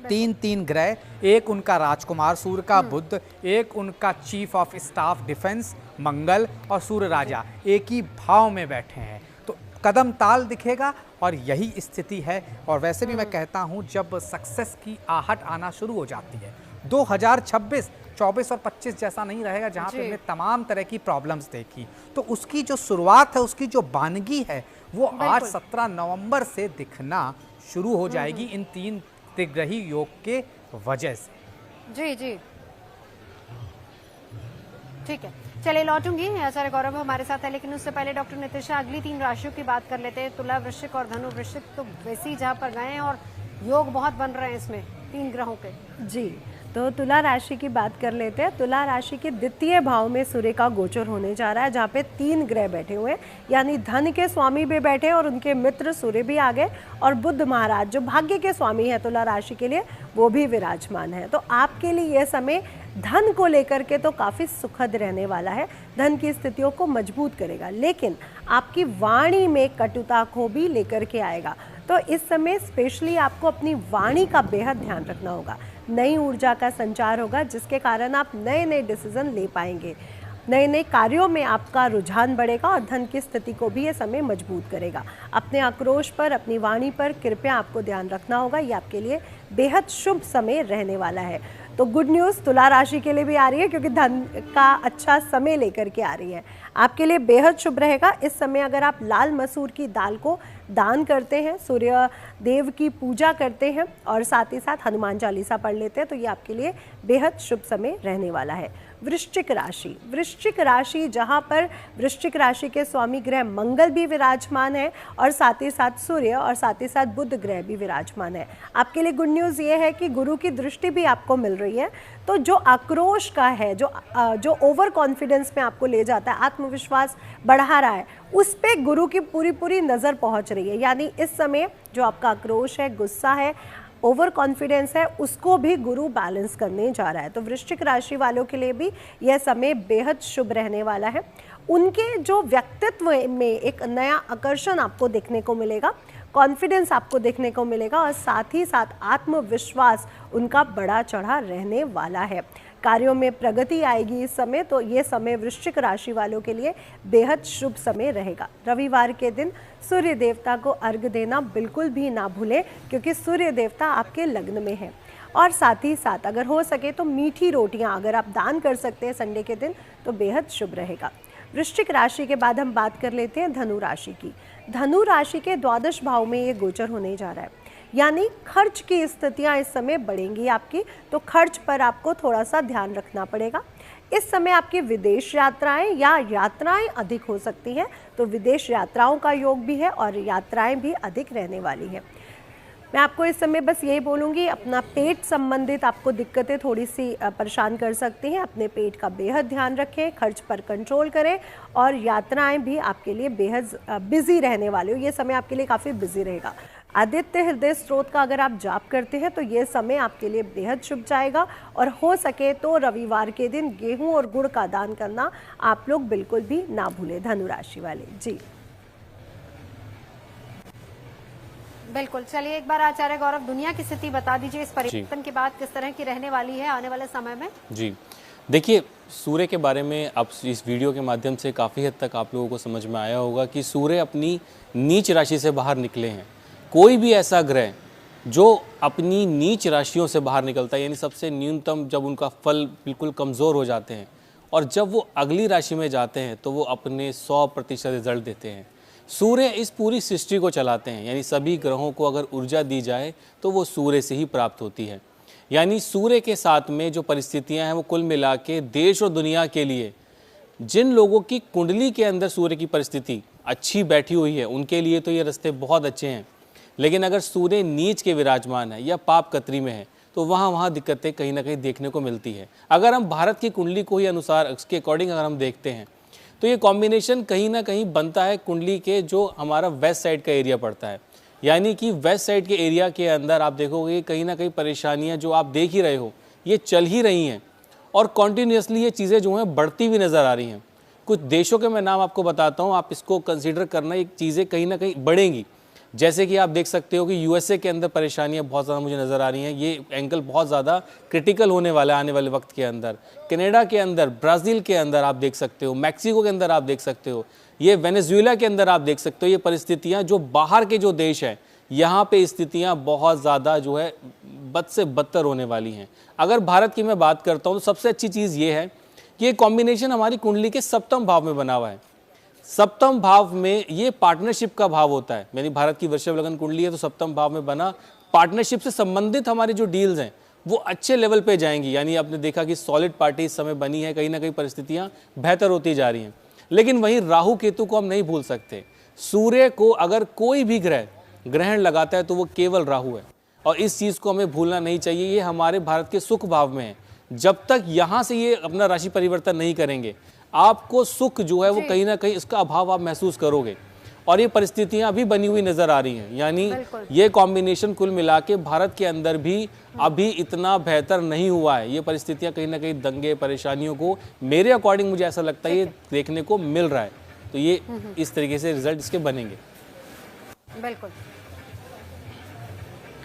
3 ग्रह, एक उनका राजकुमार सूर्य का बुध, एक उनका चीफ ऑफ स्टाफ डिफेंस मंगल और सूर्य राजा एक ही भाव में बैठे हैं, तो कदम ताल दिखेगा और यही स्थिति है। और वैसे भी मैं कहता हूं जब सक्सेस की आहट आना शुरू हो जाती है, 2026, 24 और 25 जैसा नहीं रहेगा जहां पे हमने तमाम तरह की प्रॉब्लम्स देखी, तो उसकी जो शुरुआत है, उसकी जो बानगी है, वो आज 17 नवंबर से दिखना शुरू हो जाएगी इन 3 त्रिग्रही योग के वजह से। जी जी, ठीक है, चलिए लौटूंगी। आचार्य गौरव हमारे साथ है, लेकिन उससे पहले डॉक्टर नितिशा अगली 3 राशियों की बात कर लेते हैं। तुला, वृश्चिक और धनु। वृश्चिक तो वैसे ही जहाँ पर गए हैं और योग बहुत बन रहे हैं इसमें 3 ग्रहों के। जी, तो तुला राशि की बात कर लेते हैं। तुला राशि के द्वितीय भाव में सूर्य का गोचर होने जा रहा है, जहाँ पे 3 ग्रह बैठे हुए हैं, यानी धन के स्वामी भी बैठे और उनके मित्र सूर्य भी आ गए, और बुध महाराज जो भाग्य के स्वामी है तुला राशि के लिए, वो भी विराजमान है। तो आपके लिए यह समय धन को लेकर के तो काफ़ी सुखद रहने वाला है, धन की स्थितियों को मजबूत करेगा, लेकिन आपकी वाणी में कटुता को भी लेकर के आएगा। तो इस समय स्पेशली आपको अपनी वाणी का बेहद ध्यान रखना होगा। नई ऊर्जा का संचार होगा, जिसके कारण आप नए नए डिसीजन ले पाएंगे, नए नए कार्यों में आपका रुझान बढ़ेगा और धन की स्थिति को भी ये समय मजबूत करेगा। अपने आक्रोश पर, अपनी वाणी पर कृपया आपको ध्यान रखना होगा, ये आपके लिए बेहद शुभ समय रहने वाला है। तो गुड न्यूज़ तुला राशि के लिए भी आ रही है, क्योंकि धन का अच्छा समय लेकर के आ रही है, आपके लिए बेहद शुभ रहेगा। इस समय अगर आप लाल मसूर की दाल को दान करते हैं, सूर्य देव की पूजा करते हैं और साथ ही साथ हनुमान चालीसा पढ़ लेते हैं, तो ये आपके लिए बेहद शुभ समय रहने वाला है। वृश्चिक राशि, वृश्चिक राशि जहाँ पर वृश्चिक राशि के स्वामी ग्रह मंगल भी विराजमान है और साथ ही साथ सूर्य और साथ ही साथ बुध ग्रह भी विराजमान है। आपके लिए गुड न्यूज़ ये है कि गुरु की दृष्टि भी आपको मिल रही है। तो जो आक्रोश का है, जो ओवर कॉन्फिडेंस में आपको ले जाता है, आत्मविश्वास बढ़ा रहा है, उस पे गुरु की पूरी नज़र पहुंच रही है। यानी इस समय जो आपका आक्रोश है, गुस्सा है, ओवर कॉन्फिडेंस है, उसको भी गुरु बैलेंस करने जा रहा है। तो वृश्चिक राशि वालों के लिए भी यह समय बेहद शुभ रहने वाला है। उनके जो व्यक्तित्व में एक नया आकर्षण आपको देखने को मिलेगा, कॉन्फिडेंस आपको देखने को मिलेगा और साथ ही साथ आत्मविश्वास उनका बड़ा चढ़ा रहने वाला है। कार्यों में प्रगति आएगी इस समय। तो ये समय वृश्चिक राशि वालों के लिए बेहद शुभ समय रहेगा। रविवार के दिन सूर्य देवता को अर्घ्य देना बिल्कुल भी ना भूलें, क्योंकि सूर्य देवता आपके लग्न में है। और साथ ही साथ अगर हो सके तो मीठी रोटियां अगर आप दान कर सकते हैं संडे के दिन, तो बेहद शुभ रहेगा। वृश्चिक राशि के बाद हम बात कर लेते हैं धनु राशि की। धनु राशि के द्वादश भाव में ये गोचर होने जा रहा है, यानी खर्च की स्थितियां इस समय बढ़ेंगी आपकी, तो खर्च पर आपको थोड़ा सा ध्यान रखना पड़ेगा। इस समय आपकी विदेश यात्राएं या यात्राएं अधिक हो सकती हैं, तो विदेश यात्राओं का योग भी है और यात्राएं भी अधिक रहने वाली हैं। मैं आपको इस समय बस यही बोलूँगी, अपना पेट संबंधित आपको दिक्कतें थोड़ी सी परेशान कर सकती हैं। अपने पेट का बेहद ध्यान रखें, खर्च पर कंट्रोल करें और यात्राएं भी आपके लिए बेहद बिजी रहने वाली हो। ये समय आपके लिए काफ़ी बिजी रहेगा। आदित्य हृदय स्त्रोत का अगर आप जाप करते हैं तो ये समय आपके लिए बेहद शुभ जाएगा। और हो सके तो रविवार के दिन गेहूं और गुड़ का दान करना आप लोग बिल्कुल भी ना भूलें, धनु राशि वाले। जी बिल्कुल, चलिए एक बार आचार्य गौरव दुनिया की स्थिति बता दीजिए इस परिवर्तन के बाद किस तरह की रहने वाली है आने वाले समय में। जी, देखिए, सूर्य के बारे में अब इस वीडियो के माध्यम से काफ़ी हद तक आप लोगों को समझ में आया होगा कि सूर्य अपनी नीच राशि से बाहर निकले हैं। कोई भी ऐसा ग्रह जो अपनी नीच राशियों से बाहर निकलता है, यानी सबसे न्यूनतम जब उनका फल बिल्कुल कमज़ोर हो जाते हैं और जब वो अगली राशि में जाते हैं तो वो अपने 100% रिजल्ट देते हैं। सूर्य इस पूरी सृष्टि को चलाते हैं, यानी सभी ग्रहों को अगर ऊर्जा दी जाए तो वो सूर्य से ही प्राप्त होती है। यानी सूर्य के साथ में जो परिस्थितियां हैं वो कुल मिला के देश और दुनिया के लिए, जिन लोगों की कुंडली के अंदर सूर्य की परिस्थिति अच्छी बैठी हुई है उनके लिए तो ये रास्ते बहुत अच्छे हैं, लेकिन अगर सूर्य नीच के विराजमान है या पाप कतरी में है तो वहाँ दिक्कतें कहीं ना कहीं देखने को मिलती है। अगर हम भारत की कुंडली को ही अनुसार उसके अकॉर्डिंग अगर हम देखते हैं तो ये कॉम्बिनेशन कहीं ना कहीं बनता है कुंडली के जो हमारा वेस्ट साइड का एरिया पड़ता है, यानी कि वेस्ट साइड के एरिया के अंदर आप देखोगे कहीं ना कहीं परेशानियां जो आप देख ही रहे हो ये चल ही रही हैं और कॉन्टीन्यूसली ये चीज़ें जो हैं बढ़ती हुई नज़र आ रही हैं। कुछ देशों के मैं नाम आपको बताता हूँ, आप इसको कंसीडर करना, ये चीज़ें कहीं ना कहीं बढ़ेंगी। जैसे कि आप देख सकते हो कि यूएसए के अंदर परेशानियां बहुत ज़्यादा मुझे नज़र आ रही हैं, ये एंगल बहुत ज़्यादा क्रिटिकल होने वाला है आने वाले वक्त के अंदर। कनाडा के अंदर, ब्राज़ील के अंदर आप देख सकते हो, मैक्सिको के अंदर आप देख सकते हो, ये वेनेजुएला के अंदर आप देख सकते हो। ये परिस्थितियां जो बाहर के जो देश हैं यहाँ पे स्थितियां बहुत ज़्यादा जो है बद से बदतर होने वाली हैं। अगर भारत की मैं बात करता हूँ तो सबसे अच्छी चीज़ ये है कि ये कॉम्बिनेशन हमारी कुंडली के सप्तम भाव में बना हुआ है। सप्तम भाव में ये पार्टनरशिप का भाव होता है, यानी भारत की वृषभ लगन कुंडली है तो सप्तम भाव में बना पार्टनरशिप से संबंधित हमारी जो डील्स हैं वो अच्छे लेवल पे जाएंगी। यानी आपने देखा कि सॉलिड पार्टी इस समय बनी है, कहीं ना कहीं परिस्थितियां बेहतर होती जा रही हैं। लेकिन वहीं राहु केतु को हम नहीं भूल सकते। सूर्य को अगर कोई भी ग्रह ग्रहण लगाता है तो वो केवल राहु है, और इस चीज़ को हमें भूलना नहीं चाहिए। ये हमारे भारत के सुख भाव में है। जब तक यहाँ से ये अपना राशि परिवर्तन नहीं करेंगे आपको सुख जो है वो कहीं ना कहीं इसका अभाव आप महसूस करोगे, और ये परिस्थितियां अभी बनी हुई नजर आ रही हैं। यानी ये कॉम्बिनेशन कुल मिला के भारत के अंदर भी अभी इतना बेहतर नहीं हुआ है। ये परिस्थितियां कहीं ना कहीं दंगे परेशानियों को मेरे अकॉर्डिंग मुझे ऐसा लगता है ये देखने को मिल रहा है। तो ये इस तरीके से रिजल्ट इसके बनेंगे। बिल्कुल।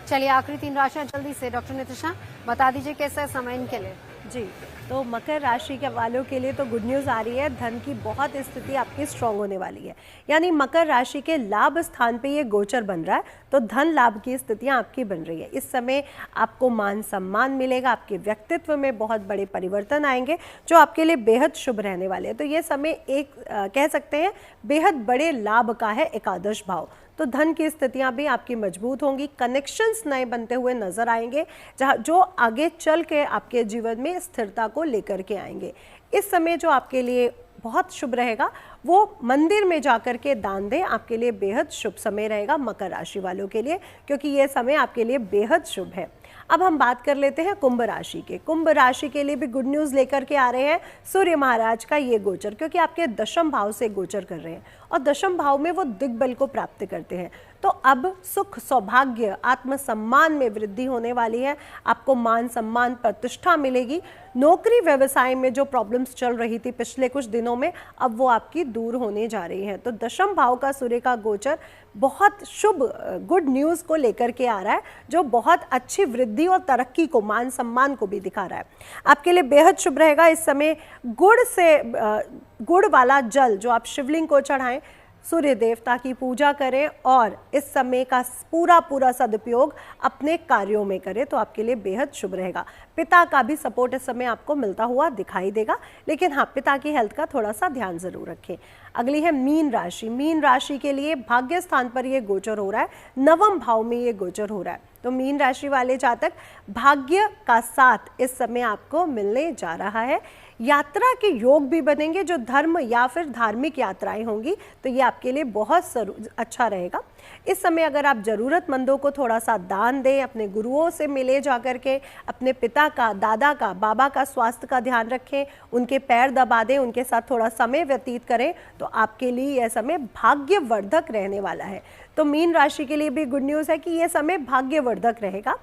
चलिए आखिरी 3 राशियां जल्दी से डॉक्टर नितिशा बता दीजिए कैसा है समय इनके लिए। जी, तो मकर राशि के वालों के लिए तो गुड न्यूज़ आ रही है, धन की बहुत स्थिति आपकी स्ट्रांग होने वाली है। यानी मकर राशि के लाभ स्थान पे ये गोचर बन रहा है तो धन लाभ की स्थितियां आपकी बन रही है। इस समय आपको मान सम्मान मिलेगा, आपके व्यक्तित्व में बहुत बड़े परिवर्तन आएंगे जो आपके लिए बेहद शुभ रहने वाले हैं। तो ये समय एक कह सकते हैं बेहद बड़े लाभ का है, एकादश भाव। तो धन की स्थितियां भी आपकी मजबूत होंगी, कनेक्शंस नए बनते हुए नजर आएंगे जहाँ जो आगे चल के आपके जीवन में स्थिरता को लेकर के आएंगे। इस समय जो आपके लिए बहुत शुभ रहेगा वो मंदिर में जाकर के दान दें, आपके लिए बेहद शुभ समय रहेगा मकर राशि वालों के लिए, क्योंकि ये समय आपके लिए बेहद शुभ है। अब हम बात कर लेते हैं कुंभ राशि के। कुंभ राशि के लिए भी गुड न्यूज़ लेकर के आ रहे हैं सूर्य महाराज का ये गोचर, क्योंकि आपके दशम भाव से गोचर कर रहे हैं और दशम भाव में वो दिग्बल को प्राप्त करते हैं। तो अब सुख, सौभाग्य, आत्मसम्मान में वृद्धि होने वाली है। आपको मान सम्मान, प्रतिष्ठा मिलेगी। नौकरी व्यवसाय में जो प्रॉब्लम्स चल रही थी पिछले कुछ दिनों में अब वो आपकी दूर होने जा रही हैं। तो दशम भाव का सूर्य का गोचर बहुत शुभ गुड न्यूज़ को लेकर के आ रहा है, जो बहुत अच्छी वृद्धि और तरक्की को, मान सम्मान को भी दिखा रहा है। आपके लिए बेहद शुभ रहेगा। इस समय गुड़ वाला जल जो आप शिवलिंग को चढ़ाएं, सूर्य देवता की पूजा करें और इस समय का पूरा सदुपयोग अपने कार्यों में करें तो आपके लिए बेहद शुभ रहेगा। पिता का भी सपोर्ट इस समय आपको मिलता हुआ दिखाई देगा, लेकिन हाँ, पिता की हेल्थ का थोड़ा सा ध्यान जरूर रखें। अगली है मीन राशि। मीन राशि के लिए भाग्य स्थान पर यह गोचर हो रहा है, नवम भाव में ये गोचर हो रहा है। तो मीन राशि वाले जातक भाग्य का साथ इस समय आपको मिलने जा रहा है। यात्रा के योग भी बनेंगे, जो धर्म या फिर धार्मिक यात्राएं होंगी तो ये आपके लिए बहुत अच्छा रहेगा। इस समय अगर आप ज़रूरतमंदों को थोड़ा सा दान दें, अपने गुरुओं से मिले जाकर के अपने पिता का, दादा का, बाबा का स्वास्थ्य का ध्यान रखें, उनके पैर दबा दें, उनके साथ थोड़ा समय व्यतीत करें तो आपके लिए यह समय भाग्यवर्धक रहने वाला है। तो मीन राशि के लिए भी गुड न्यूज़ है कि यह समय भाग्यवर्धक रहेगा।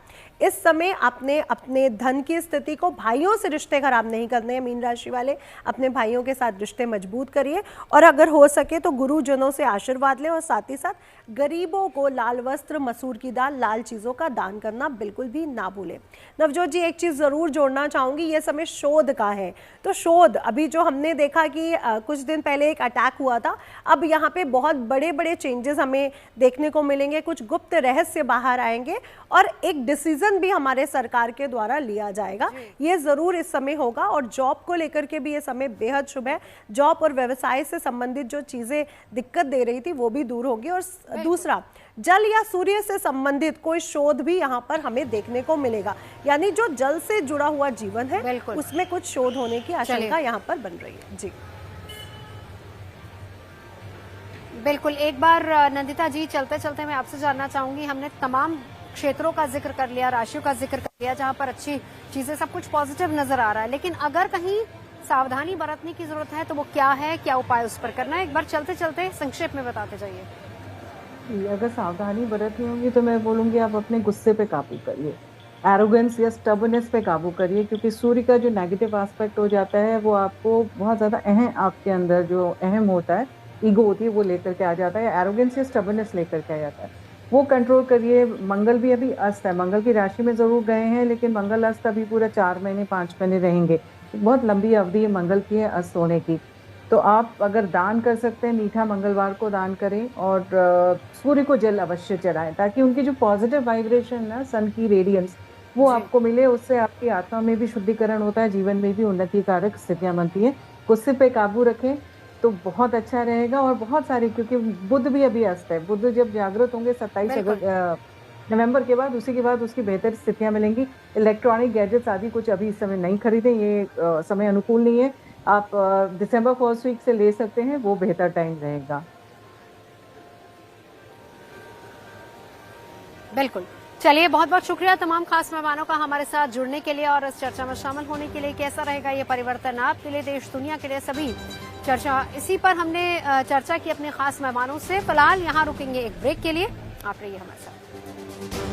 इस समय आपने अपने धन की स्थिति को, भाइयों से रिश्ते खराब नहीं करने हैं मीन राशि वाले, अपने भाइयों के साथ रिश्ते मजबूत करिए और अगर हो सके तो गुरुजनों से आशीर्वाद लें और साथ ही साथ गरीबों को लाल वस्त्र, मसूर की दाल, लाल चीज़ों का दान करना बिल्कुल भी ना भूलें। नवजोत जी, एक चीज़ ज़रूर जोड़ना चाहूँगी, ये समय शोध का है, तो शोध अभी जो हमने देखा कि कुछ दिन पहले एक अटैक हुआ था, अब यहाँ पे बहुत बड़े बड़े चेंजेस हमें देखने को मिलेंगे, कुछ गुप्त रहस्य बाहर आएंगे और एक डिसीजन भी हमारे सरकार के द्वारा लिया जाएगा, ये ज़रूर इस समय होगा। और जॉब को लेकर के भी ये समय बेहद शुभ है, जॉब और व्यवसाय से संबंधित जो चीज़ें दिक्कत दे रही थी वो भी दूर होगी। और दूसरा, जल या सूर्य से संबंधित कोई शोध भी यहाँ पर हमें देखने को मिलेगा, यानी जो जल से जुड़ा हुआ जीवन है उसमें कुछ शोध होने की आशंका यहाँ पर बन रही है। जी बिल्कुल। एक बार नंदिता जी, चलते चलते मैं आपसे जानना चाहूंगी, हमने तमाम क्षेत्रों का जिक्र कर लिया, राशियों का जिक्र कर लिया जहां पर अच्छी चीजें, सब कुछ पॉजिटिव नजर आ रहा है, लेकिन अगर कहीं सावधानी बरतने की जरूरत है तो वो क्या है, क्या उपाय उस पर करना है, एक बार चलते चलते संक्षेप में बताते जाइए। अगर सावधानी बरतनी होगी तो मैं बोलूँगी आप अपने गुस्से पे काबू करिए, एरोगेंस या स्टबनेस पे काबू करिए, क्योंकि सूर्य का जो नेगेटिव एस्पेक्ट हो जाता है वो आपको बहुत ज़्यादा आपके अंदर जो अहम होता है, ईगो होती है, वो लेकर के आ जाता है, एरोगेंस या स्टबनेस लेकर के आ जाता है, वो कंट्रोल करिए। मंगल भी अभी अस्त है, मंगल की राशि में ज़रूर गए हैं, लेकिन मंगल अस्त अभी पूरा 4 महीने 5 महीने रहेंगे, बहुत लंबी अवधि है मंगल की है अस्त होने की। तो आप अगर दान कर सकते हैं, मीठा मंगलवार को दान करें और सूर्य को जल अवश्य चढ़ाएं, ताकि उनकी जो पॉजिटिव वाइब्रेशन ना, सन की रेडियंस, वो आपको मिले, उससे आपकी आत्मा में भी शुद्धिकरण होता है, जीवन में भी उन्नति कारक स्थितियां बनती हैं। गुस्से पे काबू रखें तो बहुत अच्छा रहेगा। और बहुत सारे, क्योंकि बुध भी अभी अस्त है, बुध जब जागृत होंगे 27 नवंबर के बाद, उसी के बाद उसकी बेहतर स्थितियां मिलेंगी। इलेक्ट्रॉनिक गैजेट्स आदि कुछ अभी इस समय नहीं खरीदें, ये समय अनुकूल नहीं है, आप दिसंबर फर्स्ट वीक से ले सकते हैं, वो बेहतर टाइम रहेगा। बिल्कुल। चलिए, बहुत बहुत शुक्रिया तमाम खास मेहमानों का हमारे साथ जुड़ने के लिए और इस चर्चा में शामिल होने के लिए। कैसा रहेगा ये परिवर्तन आपके लिए, देश दुनिया के लिए, सभी चर्चा इसी पर हमने चर्चा की अपने खास मेहमानों से। फिलहाल यहाँ रुकेंगे एक ब्रेक के लिए, आप रहिए हमारे साथ।